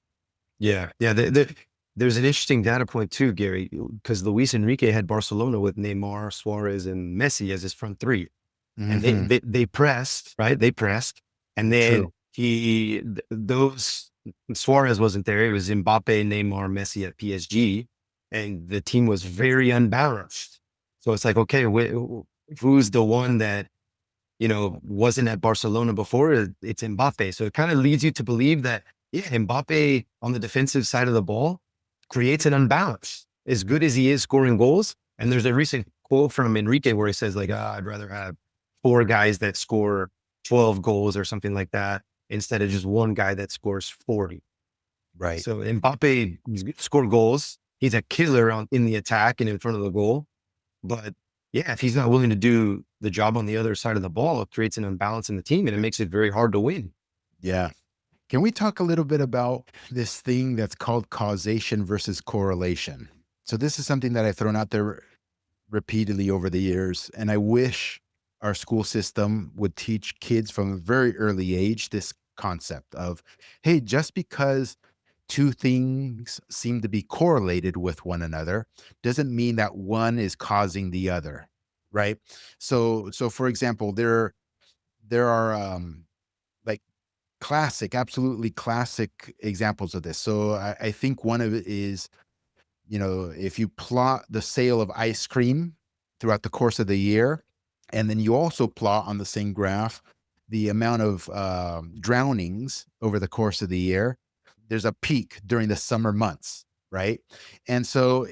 Yeah, yeah. There's an interesting data point too, Gary, because Luis Enrique had Barcelona with Neymar, Suarez, and Messi as his front three, and
Hmm.
they pressed, right? They pressed, and then
True.
those Suarez wasn't there. It was Mbappe, Neymar, Messi at PSG, and the team was very unbalanced. So it's like, okay, who's the one that wasn't at Barcelona before? It's Mbappe. So it kind of leads you to believe that, yeah, Mbappe on the defensive side of the ball creates an unbalance. As good as he is scoring goals, and there's a recent quote from Enrique where he says like, I'd rather have four guys that score 12 goals or something like that instead of just one guy that scores 40.
Right.
So Mbappe scored goals. He's a killer in the attack and in front of the goal. But yeah, if he's not willing to do the job on the other side of the ball, it creates an imbalance in the team and it makes it very hard to win.
Yeah. Can we talk a little bit about this thing that's called causation versus correlation? So this is something that I've thrown out there repeatedly over the years, and I wish our school system would teach kids from a very early age this concept of, hey, just because two things seem to be correlated with one another doesn't mean that one is causing the other, right? So for example, there are like classic, absolutely classic examples of this. So I think one of it is, if you plot the sale of ice cream throughout the course of the year, and then you also plot on the same graph the amount of drownings over the course of the year, there's a peak during the summer months, right? And so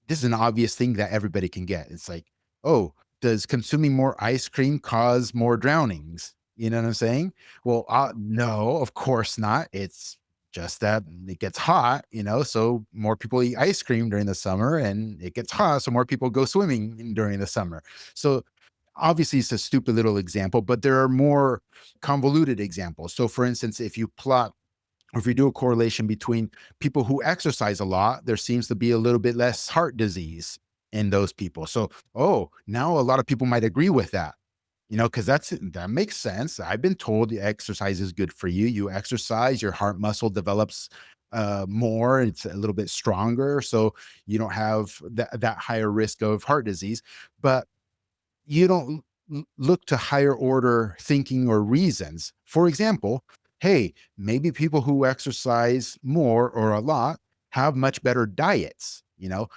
this is an obvious thing that everybody can get. It's like, oh, does consuming more ice cream cause more drownings? You know what I'm saying? Well, no, of course not. It's just that it gets hot, so more people eat ice cream during the summer and it gets hot. So more people go swimming during the summer. So obviously it's a stupid little example, but there are more convoluted examples. So for instance, if you plot or if you do a correlation between people who exercise a lot, there seems to be a little bit less heart disease in those people. So, oh, now a lot of people might agree with that, because that makes sense. I've been told the exercise is good for you. You exercise, your heart muscle develops more, it's a little bit stronger. So you don't have that higher risk of heart disease. But you don't look to higher order thinking or reasons. For example, hey, maybe people who exercise more or a lot have much better diets,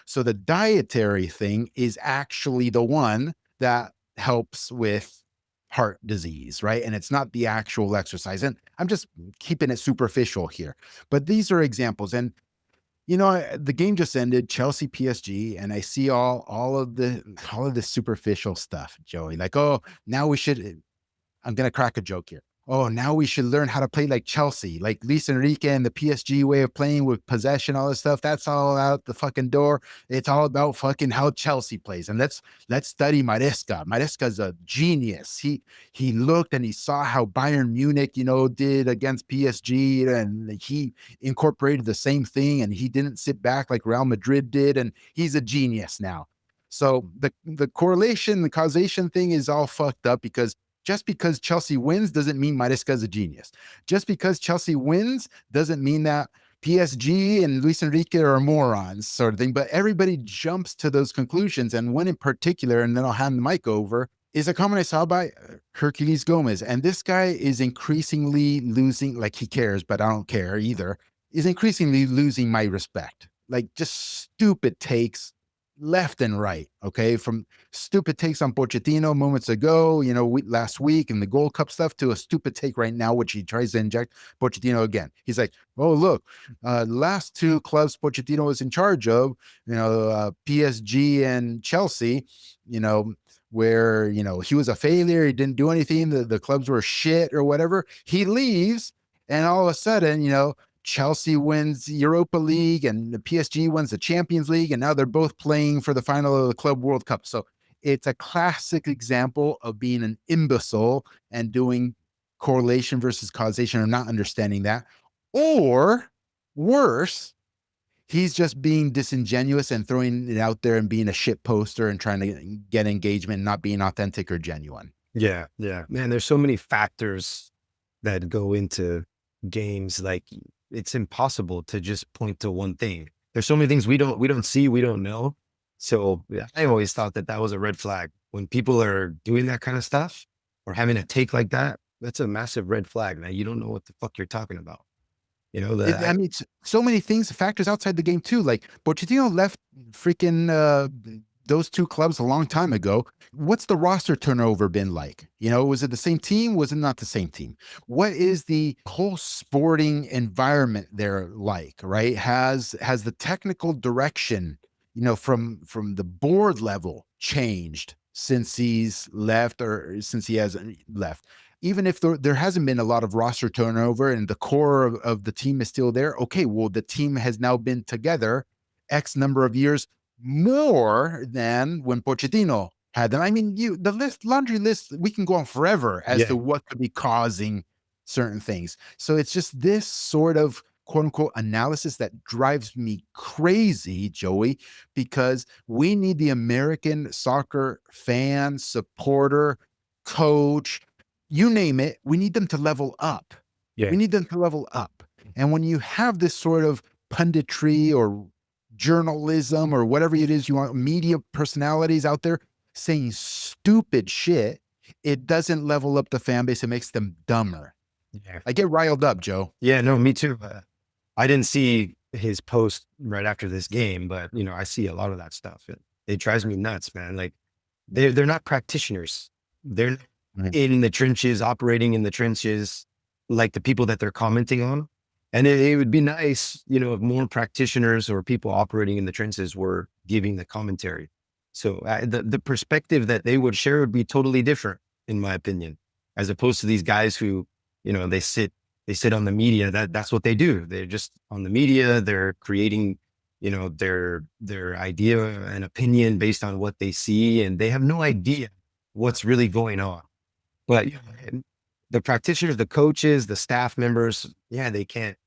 So the dietary thing is actually the one that helps with heart disease, right? And it's not the actual exercise. And I'm just keeping it superficial here. But these are examples. And the game just ended, Chelsea PSG, and I see all of this superficial stuff, Joey. Like, oh, now we should. I'm gonna crack a joke here. oh, now we should learn how to play like Chelsea, like Luis Enrique and the PSG way of playing with possession, all this stuff. That's all out the fucking door. It's all about fucking how Chelsea plays. And let's study Maresca. Maresca's a genius. He looked and he saw how Bayern Munich, did against PSG, and he incorporated the same thing, and he didn't sit back like Real Madrid did, and he's a genius now. So the correlation, the causation thing is all fucked up, because just because Chelsea wins doesn't mean Maresca is a genius. Just because Chelsea wins doesn't mean that PSG and Luis Enrique are morons, sort of thing. But everybody jumps to those conclusions. And one in particular, and then I'll hand the mic over, is a comment I saw by Hercules Gomez. And this guy is increasingly losing, like, he cares, but I don't care either, is increasingly losing my respect. Like, just stupid takes left and right, okay? From stupid takes on Pochettino moments ago, last week, and the Gold Cup stuff, to a stupid take right now, which he tries to inject Pochettino again. He's like, oh, look, last two clubs Pochettino was in charge of, PSG and Chelsea, where, he was a failure, he didn't do anything, the clubs were shit or whatever. He leaves, and all of a sudden, Chelsea wins Europa League and the PSG wins the Champions League, and now they're both playing for the final of the Club World Cup. So it's a classic example of being an imbecile and doing correlation versus causation, or not understanding that. Or worse, he's just being disingenuous and throwing it out there and being a shit poster and trying to get engagement, not being authentic or genuine.
Yeah, yeah, man. There's so many factors that go into games. Like, it's impossible to just point to one thing. There's so many things we don't see, we don't know. So yeah, I always thought that was a red flag when people are doing that kind of stuff or having a take like that. That's a massive red flag, man. You don't know what the fuck you're talking about.
I mean, so many things, factors outside the game too. Like, Pochettino left freaking those two clubs a long time ago. What's the roster turnover been like? Was it the same team? Was it not the same team? What is the whole sporting environment there like? Right? Has the technical direction, from the board level changed since he's left, or since he hasn't left? Even if there hasn't been a lot of roster turnover and the core of the team is still there, okay, well, the team has now been together X number of years more than when Pochettino had them. I mean, the laundry list, we can go on forever as to what could be causing certain things. So it's just this sort of quote unquote analysis that drives me crazy, Joey, because we need the American soccer fan, supporter, coach, you name it, we need them to level up.
Yeah.
We need them to level up. And when you have this sort of punditry or journalism or whatever it is you want, media personalities out there saying stupid shit, it doesn't level up the fan base. It makes them dumber.
Yeah.
I get riled up, Joe.
Yeah, no, me too. I didn't see his post right after this game, but I see a lot of that stuff. It drives me nuts, man. Like, they're not practitioners. They're in the trenches, operating in the trenches, like the people that they're commenting on. And it would be nice, if more practitioners or people operating in the trenches were giving the commentary. So the perspective that they would share would be totally different, in my opinion, as opposed to these guys who, they sit on the media. That's what they do. They're just on the media. They're creating, their idea and opinion based on what they see, and they have no idea what's really going on. But the practitioners, the coaches, the staff members, they can't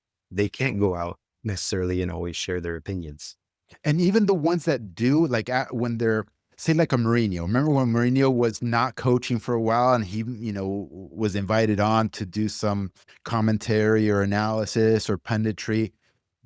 go out necessarily and always share their opinions.
And even the ones that do, like when they're, say, like a Mourinho. Remember when Mourinho was not coaching for a while and he, was invited on to do some commentary or analysis or punditry?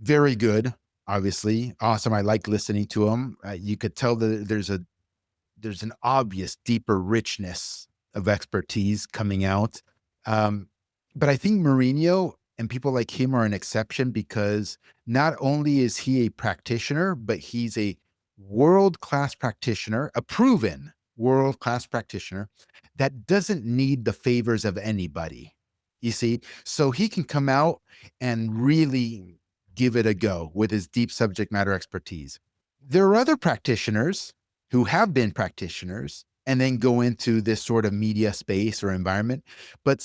Very good, obviously. Awesome. I like listening to him. You could tell that there's an obvious deeper richness of expertise coming out. But I think Mourinho and people like him are an exception, because not only is he a practitioner, but he's a world-class practitioner, a proven world-class practitioner that doesn't need the favors of anybody. You see? So he can come out and really give it a go with his deep subject matter expertise. There are other practitioners who have been practitioners and then go into this sort of media space or environment. But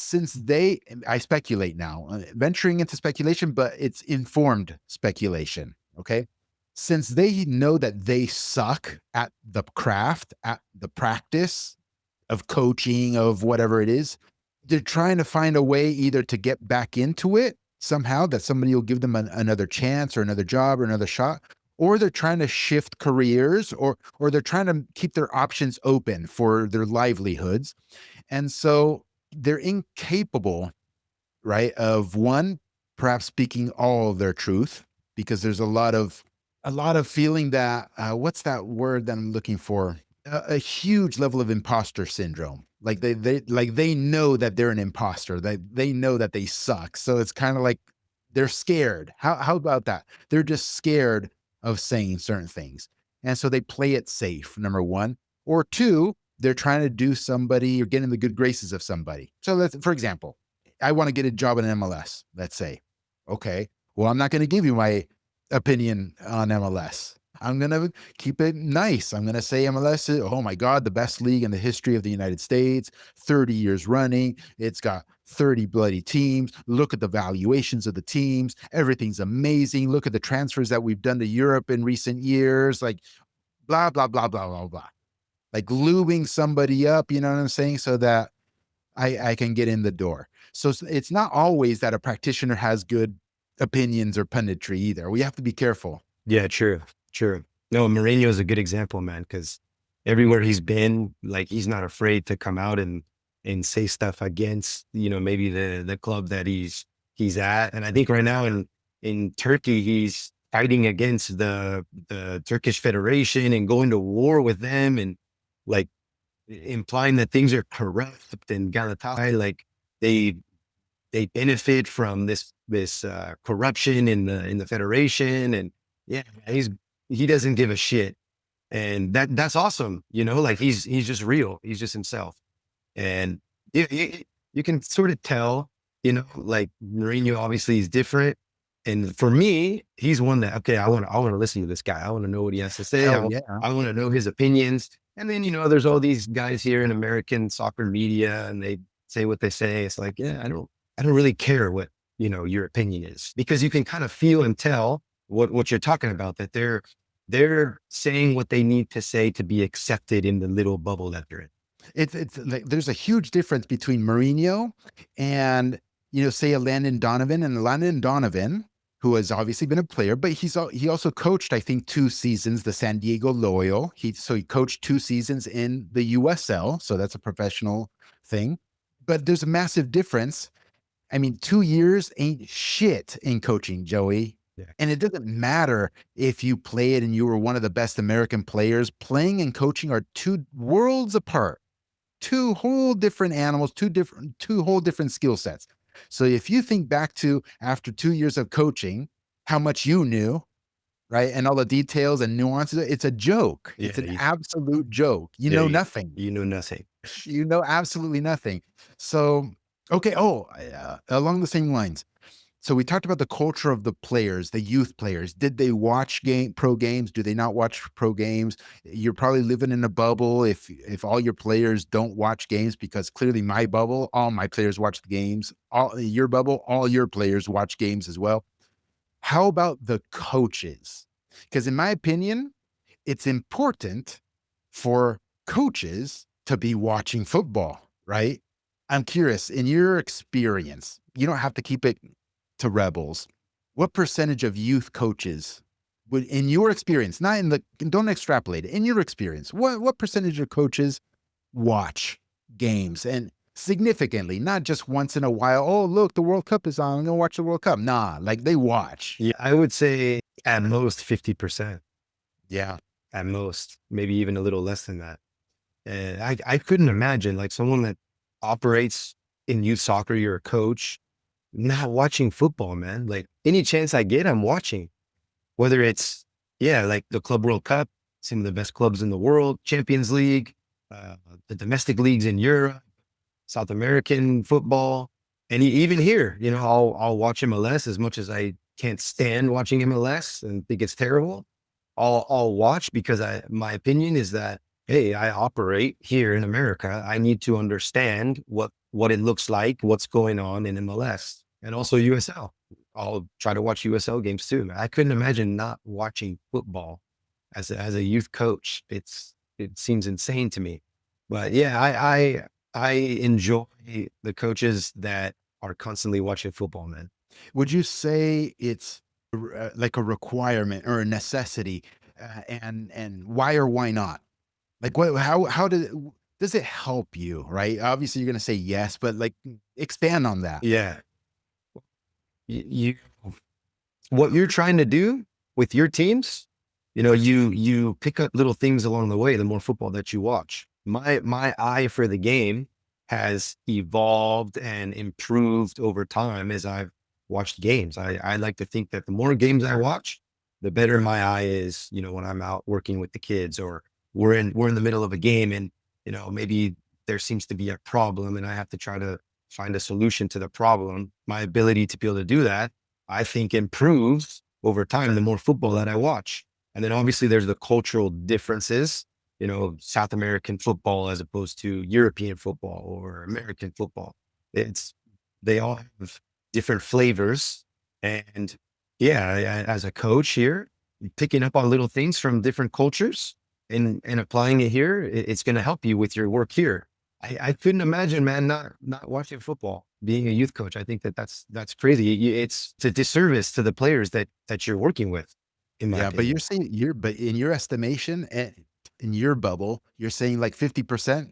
I speculate now, venturing into speculation, but it's informed speculation. Okay. Since they know that they suck at the craft, at the practice of coaching, of whatever it is, they're trying to find a way either to get back into it somehow, that somebody will give them another chance or another job or another shot, or they're trying to shift careers, or they're trying to keep their options open for their livelihoods. And so they're incapable, right, of one, perhaps speaking all of their truth, because there's a lot of feeling that what's that word that I'm looking for? A huge level of imposter syndrome. Like they know that they're an imposter. They know that they suck. So it's kind of like they're scared. How about that? They're just scared of saying certain things. And so they play it safe, number one. Or two, they're trying to do somebody or get in the good graces of somebody. So for example, I want to get a job in MLS, let's say. Okay. Well, I'm not going to give you my opinion on MLS. I'm going to keep it nice. I'm going to say MLS is, oh my God, the best league in the history of the United States, 30 years running. It's got 30 bloody teams. Look at the valuations of the teams. Everything's amazing. Look at the transfers that we've done to Europe in recent years. Like blah, blah, blah, blah, blah, blah. Like lubing somebody up, you know what I'm saying? So that I can get in the door. So it's not always that a practitioner has good opinions or punditry either. We have to be careful.
Yeah, true, true. No, Mourinho is a good example, man, because everywhere he's been, like he's not afraid to come out and say stuff against, maybe the club that he's at. And I think right now in Turkey, he's fighting against the Turkish Federation and going to war with them, and like implying that things are corrupt, and Galatasaray, like they benefit from this corruption in the federation. And yeah, he doesn't give a shit, and that's awesome. Like he's just real. He's just himself, and you can sort of tell. Like Mourinho obviously is different, and for me, he's one that, okay, I want to listen to this guy. I want to know what he has to say.
Hell yeah.
I want to know his opinions. And then there's all these guys here in American soccer media, and they say what they say. It's like, yeah, I don't really care what, your opinion is, because you can kind of feel and tell what you're talking about, that they're saying what they need to say to be accepted in the little bubble that they're in.
It's like there's a huge difference between Mourinho and, say a Landon Donovan. And Landon Donovan, who has obviously been a player, but he also coached, I think, 2 seasons, the San Diego Loyal. He coached 2 seasons in the USL. So that's a professional thing. But there's a massive difference. I mean, 2 years ain't shit in coaching, Joey.
Yeah.
And it doesn't matter if you played and you were one of the best American players. Playing and coaching are 2 worlds apart, 2 whole different animals, 2 whole different skill sets. So if you think back to after 2 years of coaching, how much you knew, right? And all the details and nuances, it's a joke.
Yeah,
it's an absolute joke. You know nothing.
You know nothing.
You know absolutely nothing. So, okay. Along the same lines. So we talked about the culture of the players, the youth players. Did they watch pro games? Do they not watch pro games? You're probably living in a bubble if all your players don't watch games, because clearly my bubble, all my players watch the games. All your bubble, all your players watch games as well. How about the coaches? Because in my opinion, it's important for coaches to be watching football, right? I'm curious, in your experience, you don't have to keep it to Rebels, what percentage of youth coaches would, in your experience, don't extrapolate it, in your experience, what percentage of coaches watch games, and significantly, not just once in a while? Oh, look, the World Cup is on, I'm gonna watch the World Cup. Nah, like they watch.
Yeah, I would say at most 50%.
Yeah.
At most, maybe even a little less than that. And I couldn't imagine, like, someone that operates in youth soccer, you're a coach, not watching football, man. Like any chance I get, I'm watching, whether it's, like the Club World Cup, some of the best clubs in the world, Champions League, the domestic leagues in Europe, South American football. And even here, I'll watch MLS as much as I can't stand watching MLS and think it's terrible. I'll watch, because my opinion is that hey, I operate here in America. I need to understand what it looks like, what's going on in MLS and also USL. I'll try to watch USL games too. I couldn't imagine not watching football as a youth coach. It seems insane to me. But yeah, I enjoy the coaches that are constantly watching football, man.
Would you say it's like a requirement or a necessity? And why or why not? Like, what? Does it help you? Right? Obviously, you're going to say yes, but like, expand on that.
Yeah. You what you're trying to do with your teams, you pick up little things along the way, the more football that you watch. My eye for the game has evolved and improved over time as I've watched games. I like to think that the more games I watch, the better my eye is, when I'm out working with the kids or we're in the middle of a game and maybe there seems to be a problem and I have to try to find a solution to the problem. My ability to be able to do that I think improves over time the more football that I watch. And then obviously there's the cultural differences, South American football as opposed to European football or American football. It's they all have different flavors. And yeah, as a coach here, picking up on little things from different cultures and applying it here, it's going to help you with your work here. I couldn't imagine, man, not watching football, being a youth coach. I think that's crazy. It's a disservice to the players that you're working with, in my
Yeah, but you're
opinion.
saying but in your estimation, and in your bubble, you're saying like 50%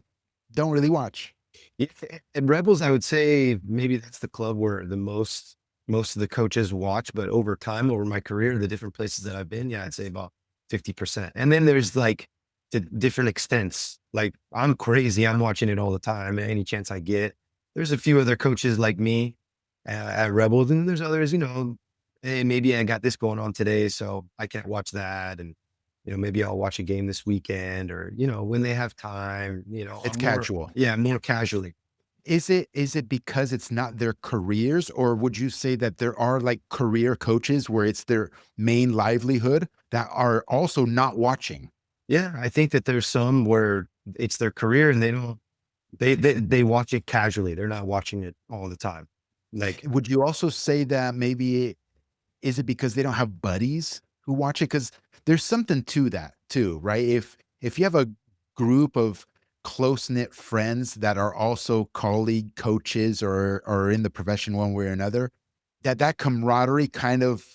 don't really watch.
Yeah, and Rebels, I would say maybe that's the club where most of the coaches watch, but over time, over my career, the different places that I've been, yeah, I'd say about 50%. And then there's like the different extents. Like I'm crazy. I'm watching it all the time. Any chance I get. There's a few other coaches like me at Rebels, and there's others, hey, maybe I got this going on today, so I can't watch that. And maybe I'll watch a game this weekend or, when they have time,
It's
I'm more,
casual.
yeah, more casually.
Is it because it's not their careers, or would you say that there are like career coaches where it's their main livelihood that are also not watching?
Yeah, I think that there's some where it's their career and they don't they watch it casually. They're not watching it all the time. Like,
Would you also say that maybe is it because they don't have buddies who watch it? Because there's something to that too, right? If you have a group of close-knit friends that are also colleague coaches or in the profession one way or another, that camaraderie kind of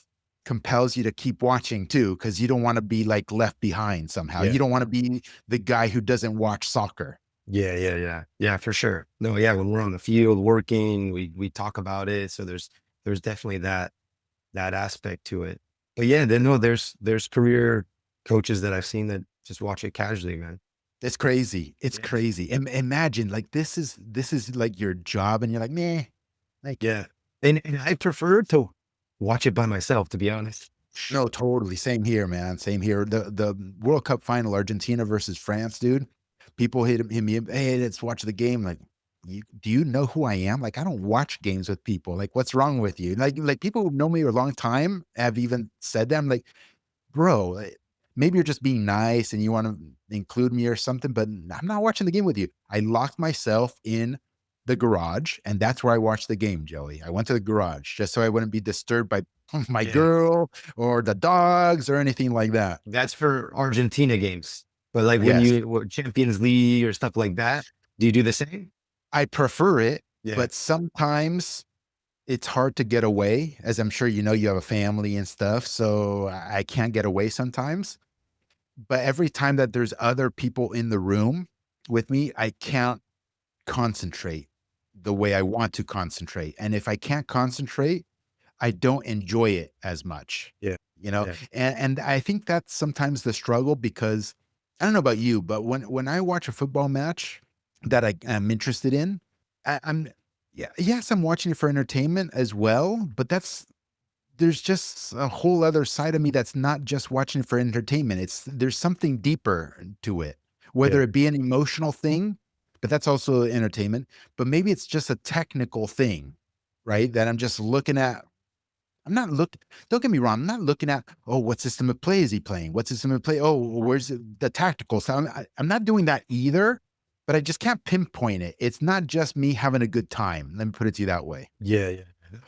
compels you to keep watching too, because you don't want to be like left behind somehow.
yeah.
You don't want to be the guy who doesn't watch soccer.
Yeah, yeah, yeah. Yeah, for sure. No, yeah, when we're on the field working, we talk about it. So there's definitely that aspect to it. But yeah, then no, there's career coaches that I've seen that just watch it casually, man.
It's crazy. It's
Yeah.
crazy. Imagine like this is like your job, and you're like, nah, like
Yeah. And I prefer to watch it by myself, to be honest.
no, totally. Same here, man. Same here. The World Cup final, Argentina versus France, dude. People hit me up, hey, let's watch the game. Like, do you know who I am? Like, I don't watch games with people. Like, what's wrong with you? Like people who know me a long time have even said that. I'm like, bro, maybe you're just being nice and you want to include me or something, but I'm not watching the game with you. I locked myself in the garage, and that's where I watched the game, Joey. I went to the garage just so I wouldn't be disturbed by my
Yeah.
girl or the dogs or anything like that.
That's for Argentina games. But like when
Yes,
Champions League or stuff like that, do you do the same?
I prefer it,
Yeah.
but sometimes it's hard to get away. As I'm sure you know, you have a family and stuff, so I can't get away sometimes. But every time that there's other people in the room with me, I can't concentrate the way I want to concentrate. And if I can't concentrate, I don't enjoy it as much,
Yeah.
you know?
Yeah.
And I think that's sometimes the struggle because I don't know about you, but when I watch a football match that I am interested in, I'm yeah, yes, I'm watching it for entertainment as well, but there's just a whole other side of me that's not just watching for entertainment. There's something deeper to it,
Yeah.
whether it be an emotional thing, but that's also entertainment, but maybe it's just a technical thing, right? That I'm just looking at I'm not looking, don't get me wrong. I'm not looking at, oh, what system of play is he playing? What system of play? Oh, where's the tactical? So I'm not doing that either, but I just can't pinpoint it. It's not just me having a good time. Let me put it to you that way.
Yeah, yeah.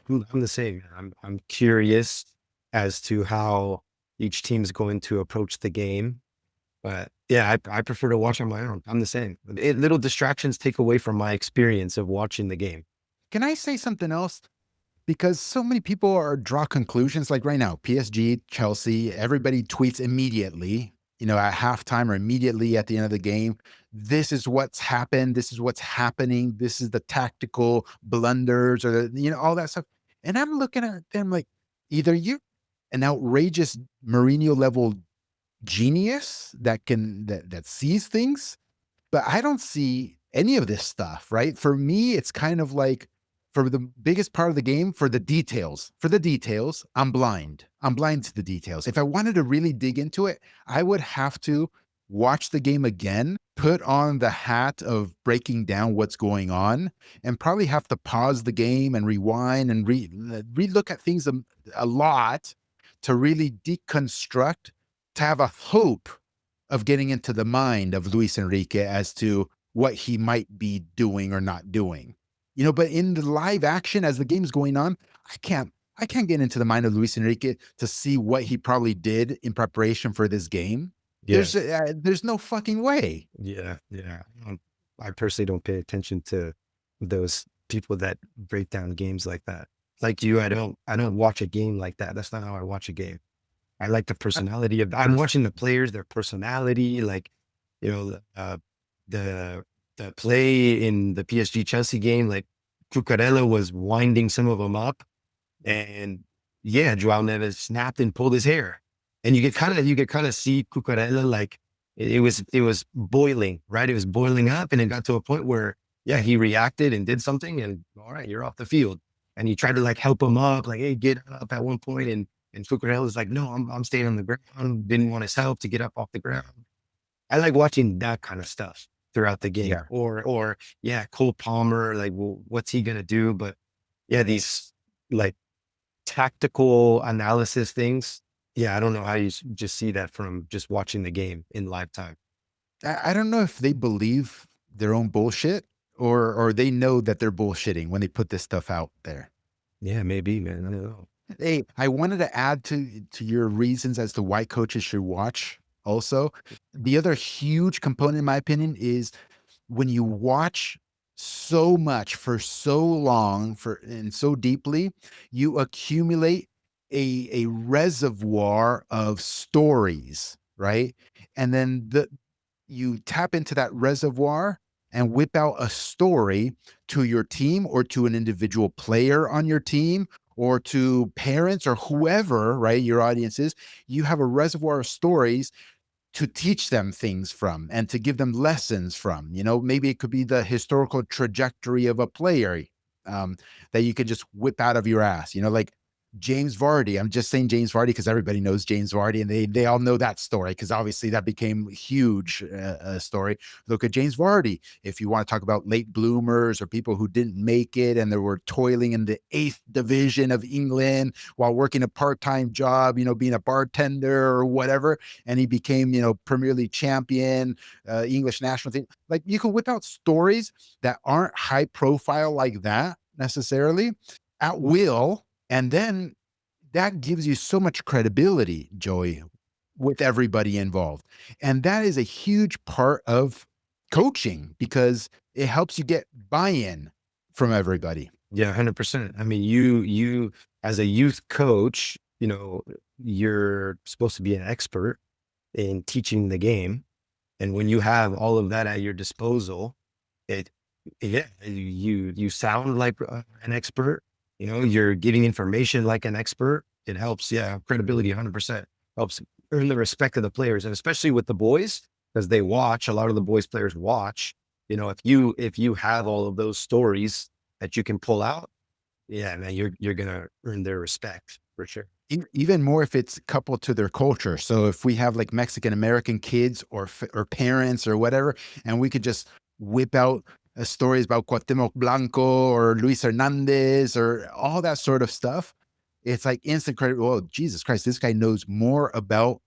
I'm the same. I'm curious as to how each team's going to approach the game. But yeah, I prefer to watch on my own. I'm the same. Little distractions take away from my experience of watching the game.
Can I say something else? Because so many people are draw conclusions like right now, PSG, Chelsea, everybody tweets immediately, at halftime or immediately at the end of the game. This is what's happened. This is what's happening. This is the tactical blunders or all that stuff. And I'm looking at them like either you an outrageous Mourinho level genius that sees things, but I don't see any of this stuff, right? For me, it's kind of like for the biggest part of the game, for the details, I'm blind. I'm blind to the details. If I wanted to really dig into it, I would have to watch the game again, put on the hat of breaking down what's going on, and probably have to pause the game and rewind and re-look at things a lot to really deconstruct, to have a hope of getting into the mind of Luis Enrique as to what he might be doing or not doing. But in the live action as the game's going on, I can't get into the mind of Luis Enrique to see what he probably did in preparation for this game.
Yeah,
There's no fucking way.
yeah, yeah. I personally don't pay attention to those people that break down games like that. Like you, I don't watch a game like that. That's not how I watch a game. I like the personality of. I'm watching the players, their personality, like you know, uh, the the play in the PSG Chelsea game. Like Cucurella was winding some of them up, and yeah, Joao Neves snapped and pulled his hair, and you get kind of see Cucurella like it was boiling, right? It was boiling up, and it got to a point where yeah, he reacted and did something, and all right, you're off the field, and he tried to like help him up, like hey, get up at one point, and Cucurella was like, no, I'm staying on the ground. Didn't want his help to get up off the ground. I like watching that kind of stuff throughout the game,
Yeah.
or yeah, Cole Palmer, like, well, what's he gonna do? But yeah, these like tactical analysis things. Yeah, I don't know how you just see that from just watching the game in live time.
I don't know if they believe their own bullshit or they know that they're bullshitting when they put this stuff out there.
Yeah, maybe, man. I don't know.
Hey, I wanted to add to your reasons as to why coaches should watch also. The other huge component, in my opinion, is when you watch so much for so long for and so deeply, you accumulate a reservoir of stories, right? And then you tap into that reservoir and whip out a story to your team or to an individual player on your team or to parents or whoever, right? Your audience is. You have a reservoir of stories to teach them things from and to give them lessons from. Maybe it could be the historical trajectory of a player that you could just whip out of your ass. Like James Vardy. I'm just saying James Vardy because everybody knows James Vardy, and they all know that story because obviously that became huge story. Look at James Vardy. If you want to talk about late bloomers or people who didn't make it and they were toiling in the 8th division of England while working a part-time job, being a bartender or whatever, and he became, Premier League champion, English national team. Like you can whip out stories that aren't high profile like that necessarily at will, and then that gives you so much credibility, Joey, with everybody involved. And that is a huge part of coaching because it helps you get buy-in from everybody.
Yeah, 100%. I mean, you as a youth coach, you're supposed to be an expert in teaching the game. And when you have all of that at your disposal, it, yeah, you sound like an expert. You're giving information like an expert. It helps, yeah, credibility 100% helps earn the respect of the players, and especially with the boys because they watch. A lot of the boys players watch. If you have all of those stories that you can pull out, yeah, man, you're gonna earn their respect for sure.
Even more if it's coupled to their culture. So if we have like Mexican American kids or parents or whatever, and we could just whip out stories about Cuauhtemoc Blanco or Luis Hernandez or all that sort of stuff, it's like instant credit. Oh, Jesus Christ, this guy knows more about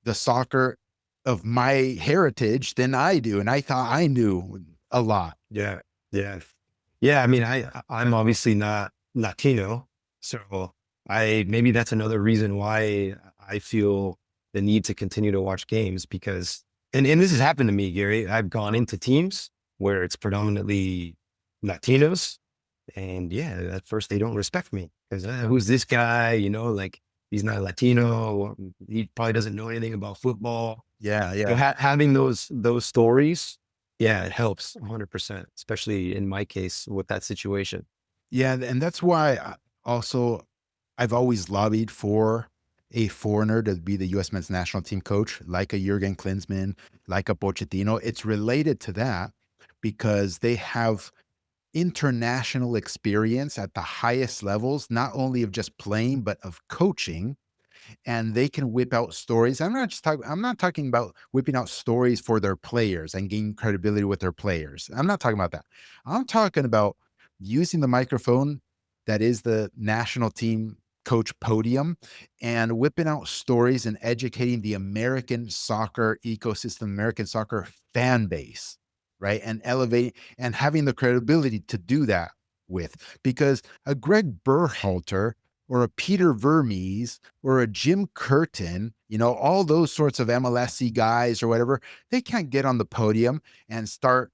the soccer of my heritage than I do. And I thought I knew a lot.
Yeah. Yeah. Yeah. I mean, I'm obviously not Latino. So maybe that's another reason why I feel the need to continue to watch games because, and this has happened to me, Gary. I've gone into teams where it's predominantly Latinos. And yeah, at first they don't respect me because who's this guy? Like he's not Latino. He probably doesn't know anything about football.
Yeah, yeah.
Having those stories, yeah, it helps 100%, especially in my case with that situation.
Yeah, and that's why also I've always lobbied for a foreigner to be the U.S. men's national team coach, like a Jurgen Klinsmann, like a Pochettino. It's related to that because they have international experience at the highest levels, not only of just playing, but of coaching, and they can whip out stories. I'm not talking about whipping out stories for their players and gaining credibility with their players. I'm not talking about that. I'm talking about using the microphone that is the national team coach podium and whipping out stories and educating the American soccer ecosystem, American soccer fan base, right? And elevating and having the credibility to do that with, because a Greg Berhalter or a Peter Vermees or a Jim Curtin, all those sorts of MLSC guys or whatever, they can't get on the podium and start,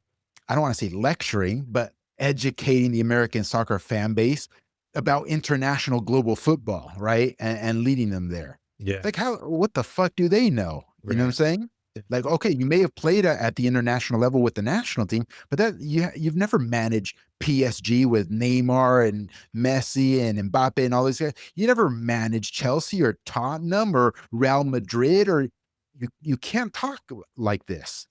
I don't want to say lecturing, but educating the American soccer fan base about international global football, right? And leading them there.
Yeah.
Like, what the fuck do they know? You know what I'm
Right.
saying? Like, okay, you may have played at the international level with the national team, but you've never managed PSG with Neymar and Messi and Mbappe and all these guys. You never managed Chelsea or Tottenham or Real Madrid, or you can't talk like this,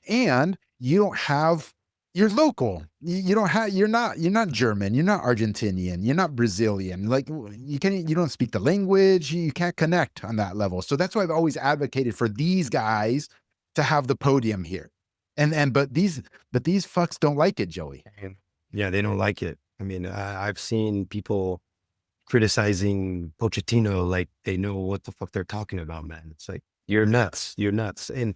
and you don't have, you're local. You don't have, you're not German, you're not Argentinian, you're not Brazilian. Like, you don't speak the language, you can't connect on that level. So that's why I've always advocated for these guys to have the podium here. But these fucks don't like it, Joey.
And yeah, they don't like it. I mean, I've seen people criticizing Pochettino like they know what the fuck they're talking about, man. It's like, you're nuts. You're nuts. And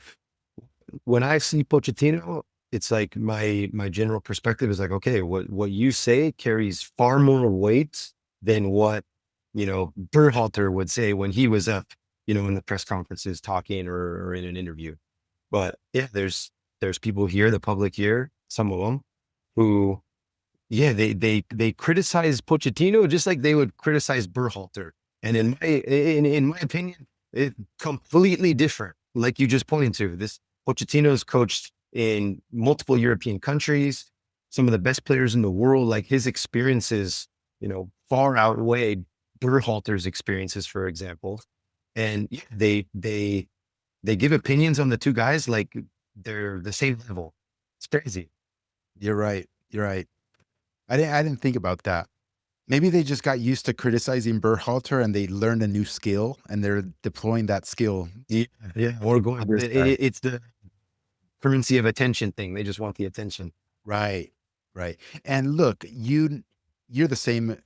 when I see Pochettino, it's like my general perspective is like, okay, what you say carries far more weight than what, Berhalter would say when he was up, in the press conferences talking or in an interview. But yeah, there's people here, the public here, some of them who, yeah, they criticize Pochettino just like they would criticize Berhalter. And in my opinion, it's completely different. Like you just pointed to, this Pochettino's coached in multiple European countries, some of the best players in the world. Like his experiences, far outweighed Berhalter's experiences, for example. And yeah, they give opinions on the two guys like they're the same level. It's crazy.
You're right. You're right. I didn't think about that. Maybe they just got used to criticizing Berhalter and they learned a new skill and they're deploying that skill
Yeah, yeah. We're going.
on this guy.
It's the currency of attention thing. They just want the attention.
Right. Right. And look, you're the same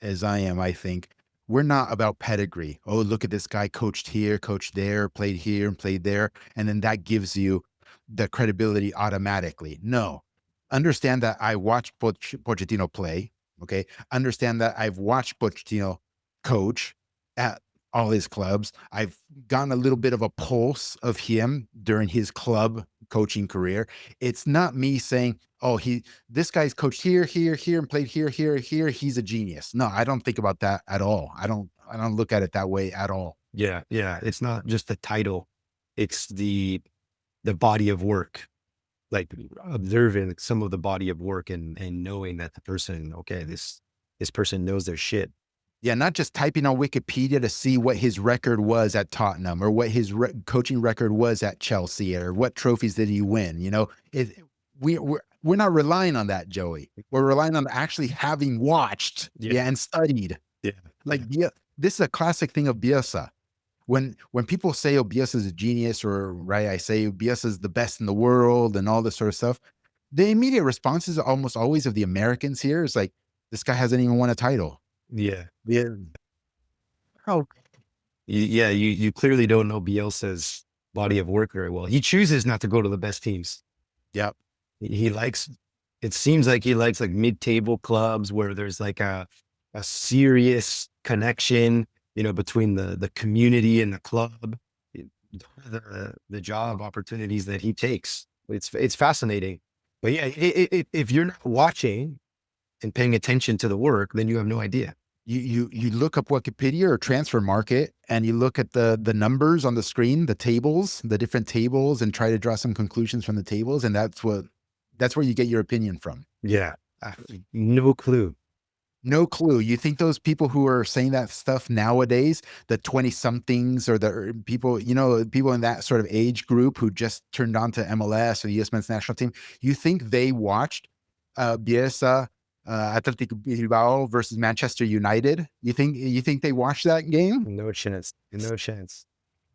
as I am, I think. We're not about pedigree. Oh, look at this guy, coached here, coached there, played here and played there. And then that gives you the credibility automatically. No. Understand that I watched Pochettino play. Okay. Understand that I've watched Pochettino coach at all his clubs. I've gotten a little bit of a pulse of him during his club coaching career. It's not me saying, oh, this guy's coached here, here, here, and played here, here, here. He's a genius. No, I don't think about that at all. I don't look at it that way at all.
Yeah, yeah. It's not just the title; it's the body of work. Like observing some of the body of work and knowing that the person, okay, this person knows their shit.
Yeah, not just typing on Wikipedia to see what his record was at Tottenham or what his coaching record was at Chelsea or what trophies did he win. We're not relying on that, Joey. We're relying on actually having watched,
Yeah,
and studied.
yeah,
Like,
yeah,
yeah, this is a classic thing of Bielsa. When people say, "Oh, Bielsa is a genius," or right, I say Bielsa is the best in the world, and all this sort of stuff. The immediate responses almost always of the Americans here is like, "This guy hasn't even won a title."
yeah.
Yeah.
Oh, yeah, you clearly don't know Bielsa's body of work very well. He chooses not to go to the best teams.
Yep.
He likes, it seems like he likes like mid-table clubs where there's like a serious connection, between the community and the club. It- the job opportunities that he takes. It's fascinating. But yeah, if you're not watching and paying attention to the work, then you have no idea.
You look up Wikipedia or Transfer Market, and you look at the numbers on the screen, the tables, the different tables, and try to draw some conclusions from the tables, and that's where you get your opinion from.
Yeah. No clue.
No clue. You think those people who are saying that stuff nowadays, the 20 somethings or the people, people in that sort of age group who just turned on to MLS or the US men's national team, you think they watched Bielsa, Athletic Bilbao versus Manchester United? You think they watched that game?
No chance. No chance.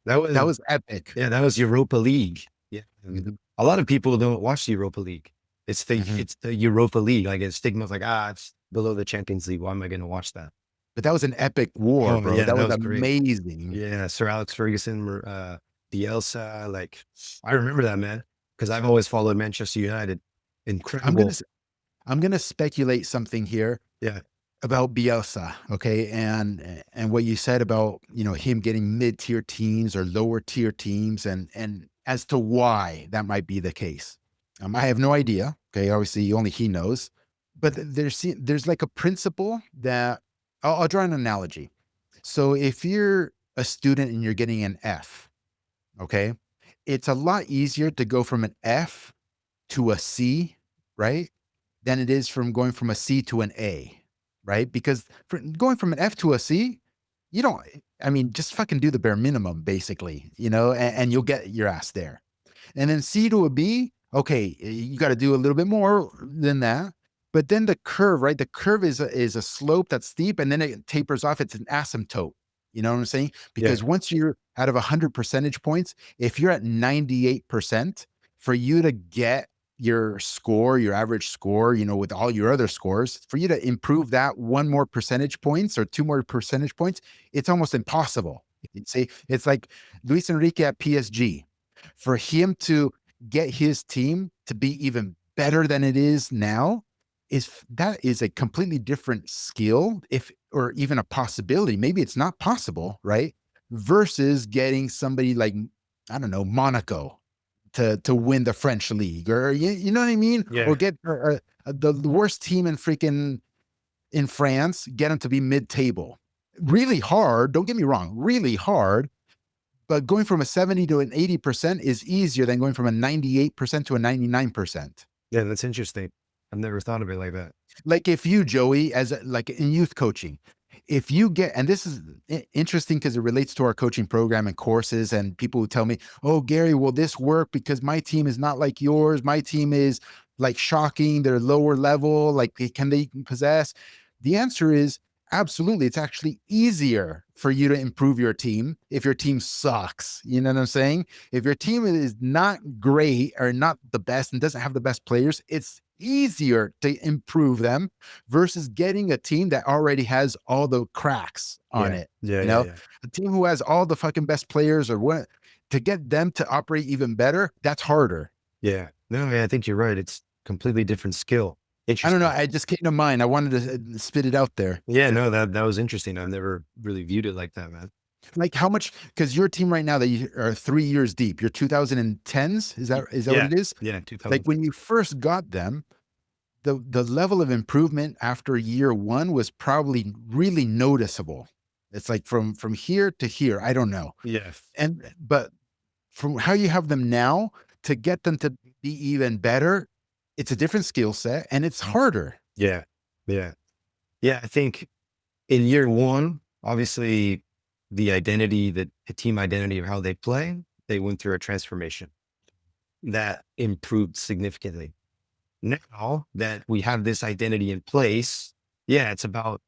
That was,
That was epic.
yeah, that was Europa League. Yeah. And
Mhm,
a lot of people don't watch the Europa League.
mhm.
It's the Europa League. Like it's stigma's like, it's below the Champions League. Why am I going to watch that?
But that was an epic war,
Oh
bro.
yeah,
That
that
was
was great.
amazing.
Yeah. Sir Alex Ferguson, Bielsa, like I remember that, man. Cause I've always followed Manchester United.
I'm gonna
Incredible.
s- I'm gonna speculate something here
Yeah.
about Bielsa, okay, and what you said about him getting mid tier teams or lower tier teams, and as to why that might be the case. I have no idea. Okay, obviously only he knows, but there's like a principle that I'll draw an analogy. So if you're a student and you're getting an F, okay, it's a lot easier to go from an F to a C, right? Than it is from going from a C to an A, right? Because for going from an F to a C, you don't, I mean, just fucking do the bare minimum, basically, and you'll get your ass there. And then C to a B, okay, you got to do a little bit more than that. But then the curve, right? The curve is a slope that's steep, and then it tapers off. It's an asymptote. You know what I'm saying?
Yeah.
Because once you're out of 100 percentage points, if you're at 98%, for you to get your score, your average score, with all your other scores, for you to improve that one more percentage points or two more percentage points, it's almost impossible. See, it's like Luis Enrique at PSG. For him to get his team to be even better than it is now, that is a completely different skill, if or even a possibility. Maybe it's not possible, right? Versus getting somebody like, I don't know, Monaco to win the French league, or you know what I mean, or
Yeah.
get the worst team in France, get them to be mid-table. Really hard. Don't get me wrong, really hard. But going from a 70 to an 80% is easier than going from a 98% to a 99%.
Yeah. That's interesting. I've never thought of it like that.
Like if you, Joey, like in youth coaching, if you get, and this is interesting because it relates to our coaching program and courses, and people who tell me, oh, Gary, will this work because my team is not like yours? My team is like shocking. They're lower level. Like, can they possess? The answer is absolutely. It's actually easier for you to improve your team if your team sucks. You know what I'm saying? If your team is not great or not the best and doesn't have the best players, it's easier to improve them versus getting a team that already has all the cracks on
Yeah.
it.
Yeah.
You
Yeah.
know,
Yeah.
a team who has all the fucking best players or what, to get them to operate even better, that's harder.
Yeah. No, yeah, I think you're right. It's completely different skill.
I don't know.
Interesting.
I just came to mind. I wanted to spit it out there.
Yeah, no, that was interesting. I've never really viewed it like that, man.
Like how much, because your team right now that you are 3 years deep, your 2010s, is that what
Yeah.
it is?
Yeah.
Like
2000.
when you first got them, the level of improvement after year one was probably really noticeable. It's like from here to here. I don't know.
Yeah.
But from how you have them now to get them to be even better, it's a different skill set and it's harder.
Yeah. Yeah. Yeah. I think in year one, obviously the team identity of how they play, they went through a transformation that improved significantly. Now that we have this identity in place, yeah, it's about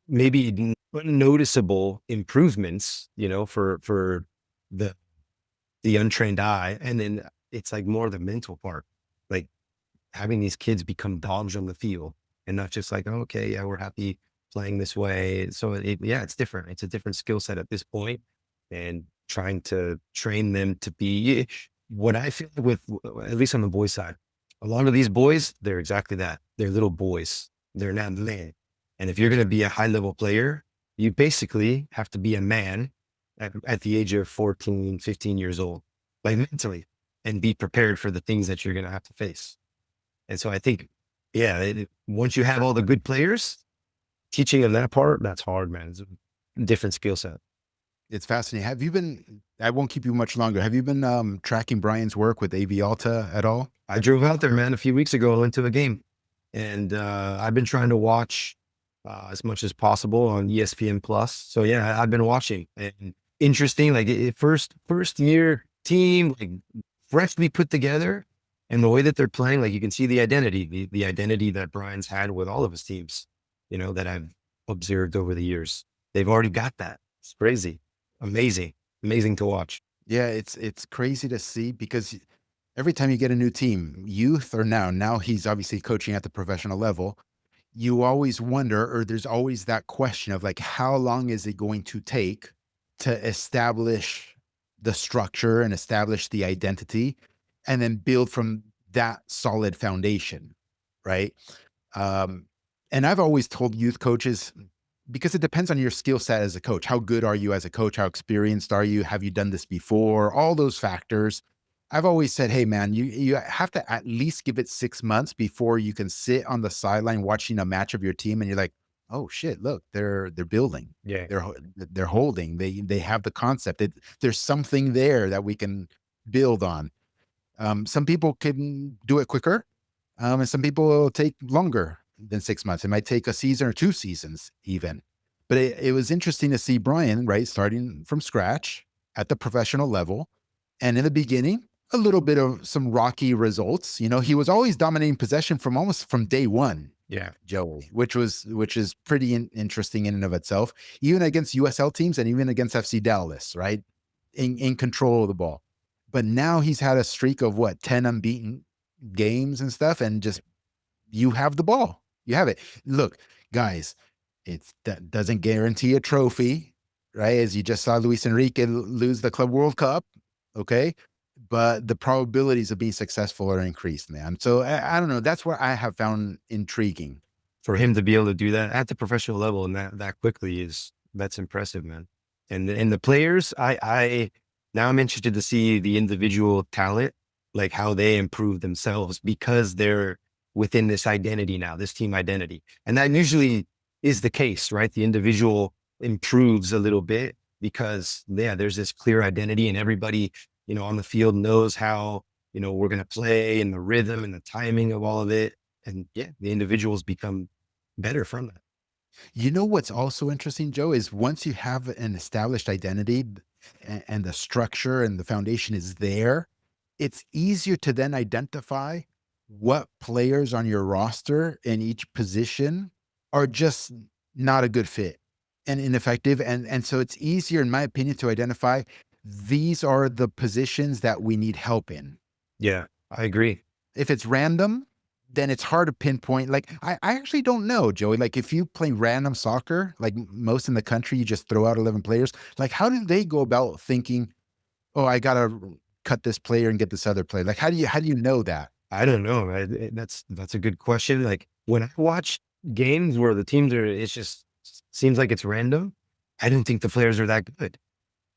maybe unnoticeable improvements, for the untrained eye. And then it's like more the mental part, like having these kids become dogs on the field and not just like, oh, okay, yeah, we're happy. playing this way. So yeah, it's different. It's a different skill set at this point, and trying to train them to be what I feel with, at least on the boys side, a lot of these boys, they're exactly that. They're little boys. They're not men. And if you're going to be a high level player, you basically have to be a man at the age of 14, 15 years old, like mentally, and be prepared for the things that you're going to have to face. And so I think, yeah, once you have all the good players, teaching them that part, that's hard, man. It's a different skill set.
It's fascinating. Have you been, I won't keep you much longer. Have you been tracking Brian's work with AV Alta at all?
I drove out there, man, a few weeks ago. I went to a game, and I've been trying to watch as much as possible on ESPN Plus. So yeah, I've been watching, and interesting. Like first year team, like freshly put together, and the way that they're playing, like you can see the identity, the identity that Brian's had with all of his teams, that I've observed over the years. They've already got that. It's crazy, amazing to watch.
Yeah, it's crazy to see because every time you get a new team, youth or now he's obviously coaching at the professional level. You always wonder, or there's always that question of like, how long is it going to take to establish the structure and establish the identity and then build from that solid foundation, right? Um, and I've always told youth coaches, because it depends on your skill set as a coach. How good are you as a coach? How experienced are you? Have you done this before? All those factors. I've always said, hey man, you have to at least give it 6 months before you can sit on the sideline watching a match of your team and you're like, oh shit, look, they're building.
Yeah.
They're holding. They have the concept. There's something there that we can build on. Some people can do it quicker, and some people will take longer than 6 months. It might take a season or 2 seasons even. But it was interesting to see Brian, right, starting from scratch at the professional level. And in the beginning, a little bit of some rocky results. He was always dominating possession from almost from day one,
Yeah.
Joey, which is pretty interesting in and of itself, even against USL teams and even against FC Dallas, right? In control of the ball. But now he's had a streak of 10 unbeaten games and stuff, and just you have the ball. You have it. Look, guys, that doesn't guarantee a trophy, right? As you just saw Luis Enrique lose the Club World Cup, okay? But the probabilities of being successful are increased, man. So I don't know. That's what I have found intriguing.
For him to be able to do that at the professional level and that quickly that's impressive, man. And the players, I now I'm interested to see the individual talent, like how they improve themselves because they're within this identity now, this team identity. And that usually is the case, right? The individual improves a little bit because there's this clear identity and everybody, on the field knows how, we're going to play and the rhythm and the timing of all of it. And the individuals become better from that.
You know what's also interesting, Joe, is once you have an established identity and the structure and the foundation is there, it's easier to then identify what players on your roster in each position are just not a good fit and ineffective. And so it's easier, in my opinion, to identify these are the positions that we need help in.
Yeah, I agree.
If it's random, then it's hard to pinpoint. Like, I actually don't know, Joey. Like, if you play random soccer, like most in the country, you just throw out 11 players. Like, how do they go about thinking, oh, I got to cut this player and get this other player? Like, how do you know that?
I don't know. That's a good question. Like when I watch games where the teams it's just seems like it's random. I don't think the players are that good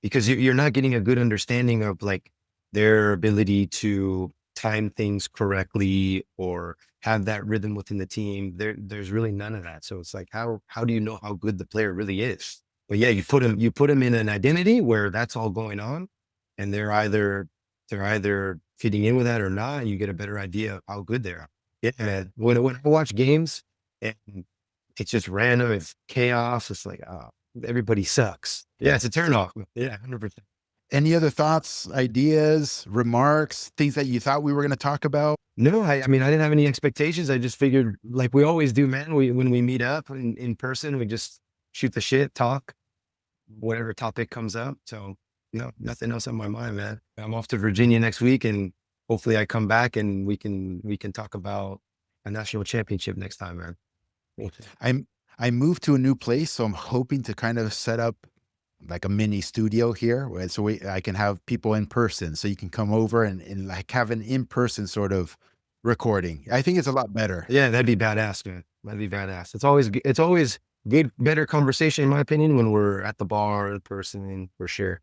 because you're not getting a good understanding of like their ability to time things correctly or have that rhythm within the team. There's really none of that. So it's like, how do you know how good the player really is? But yeah, you put them in an identity where that's all going on and they're either fitting in with that or not. And you get a better idea of how good they are. Yeah, man. When I watch games and it's just random, it's chaos. It's like, everybody sucks. Yeah, it's a turnoff. Yeah, 100%.
Any other thoughts, ideas, remarks, things that you thought we were going to talk about?
No, I mean, I didn't have any expectations. I just figured, like we always do, man. When we meet up in person, we just shoot the shit, talk, whatever topic comes up. So, nothing else on my mind, man. I'm off to Virginia next week, and hopefully, I come back and we can talk about a national championship next time, man.
I'm I moved to a new place, so I'm hoping to kind of set up like a mini studio here, so I can have people in person, so you can come over and like have an in person sort of recording. I think it's a lot better.
Yeah, that'd be badass, man. That'd be badass. It's always good, better conversation in my opinion when we're at the bar in person for sure.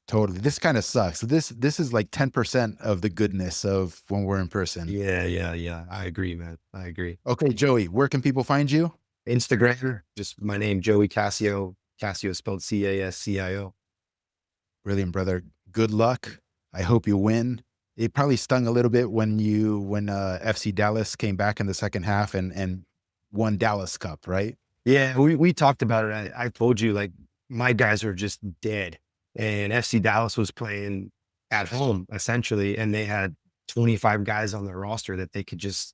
Totally. This kind of sucks. This is like 10% of the goodness of when we're in person.
Yeah, yeah, yeah. I agree, man. I agree.
Okay, Joey, where can people find you?
Instagram, just my name, Joey Cascio. Cascio spelled Cascio.
Brilliant, brother. Good luck. I hope you win. It probably stung a little bit when FC Dallas came back in the second half and won Dallas Cup, right?
Yeah, we talked about it. I told you like my guys are just dead, and FC Dallas was playing at home essentially, and they had 25 guys on their roster that they could just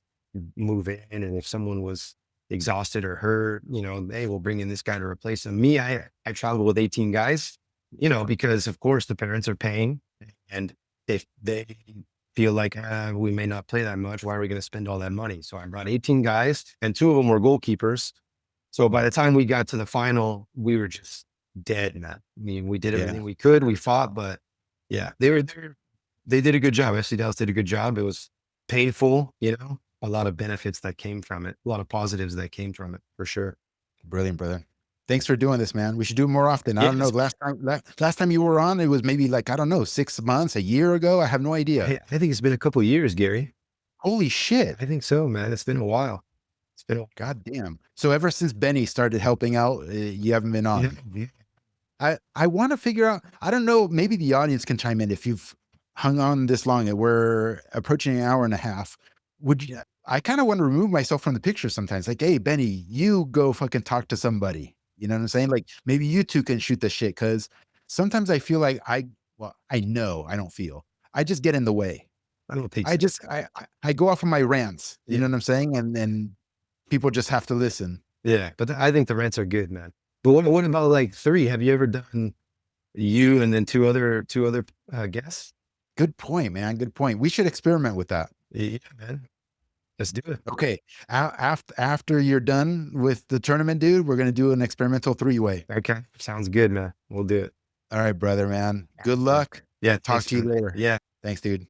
move in, and if someone was exhausted or hurt, hey, we'll bring in this guy to replace him. Me, I traveled with 18 guys, because of course the parents are paying, and if they feel like we may not play that much, why are we going to spend all that money? So I brought 18 guys, and two of them were goalkeepers. So by the time we got to the final, we were just dead, man. I mean, we did
Yeah.
everything we could. We fought, but yeah, they did a good job. FC Dallas did a good job. It was painful, a lot of benefits that came from it, a lot of positives that came from it for sure.
Brilliant, brother. Thanks for doing this, man. We should do it more often. I don't know.
Yes.
Last time you were on, it was maybe like, I don't know, 6 months, a year ago. I have no idea.
Hey, I think it's been a couple of years, Gary.
Holy shit.
I think so, man. It's been a while. It's been
God damn. So ever since Benny started helping out, you haven't been on.
yeah.
I want to figure out, I don't know, maybe the audience can chime in if you've hung on this long and we're approaching an hour and a half. I kind of want to remove myself from the picture sometimes. Like, hey, Benny, you go fucking talk to somebody. You know what I'm saying? Like maybe you two can shoot the shit. Cause sometimes I feel like I know I don't feel, I just get in the way.
I don't think
I
so.
just, I go off on my rants, you
Yeah.
know what I'm saying? And people just have to listen.
Yeah, but I think the rents are good, man. But what about like three? Have you ever done you and then two other guests?
Good point, man. Good point. We should experiment with that.
Yeah, man. Let's do it.
Okay. After you're done with the tournament, dude, we're going to do an experimental 3-way.
Okay. Sounds good, man. We'll do it.
All right, brother, man. Good luck.
Yeah.
Talk to you later.
Yeah.
Thanks, dude.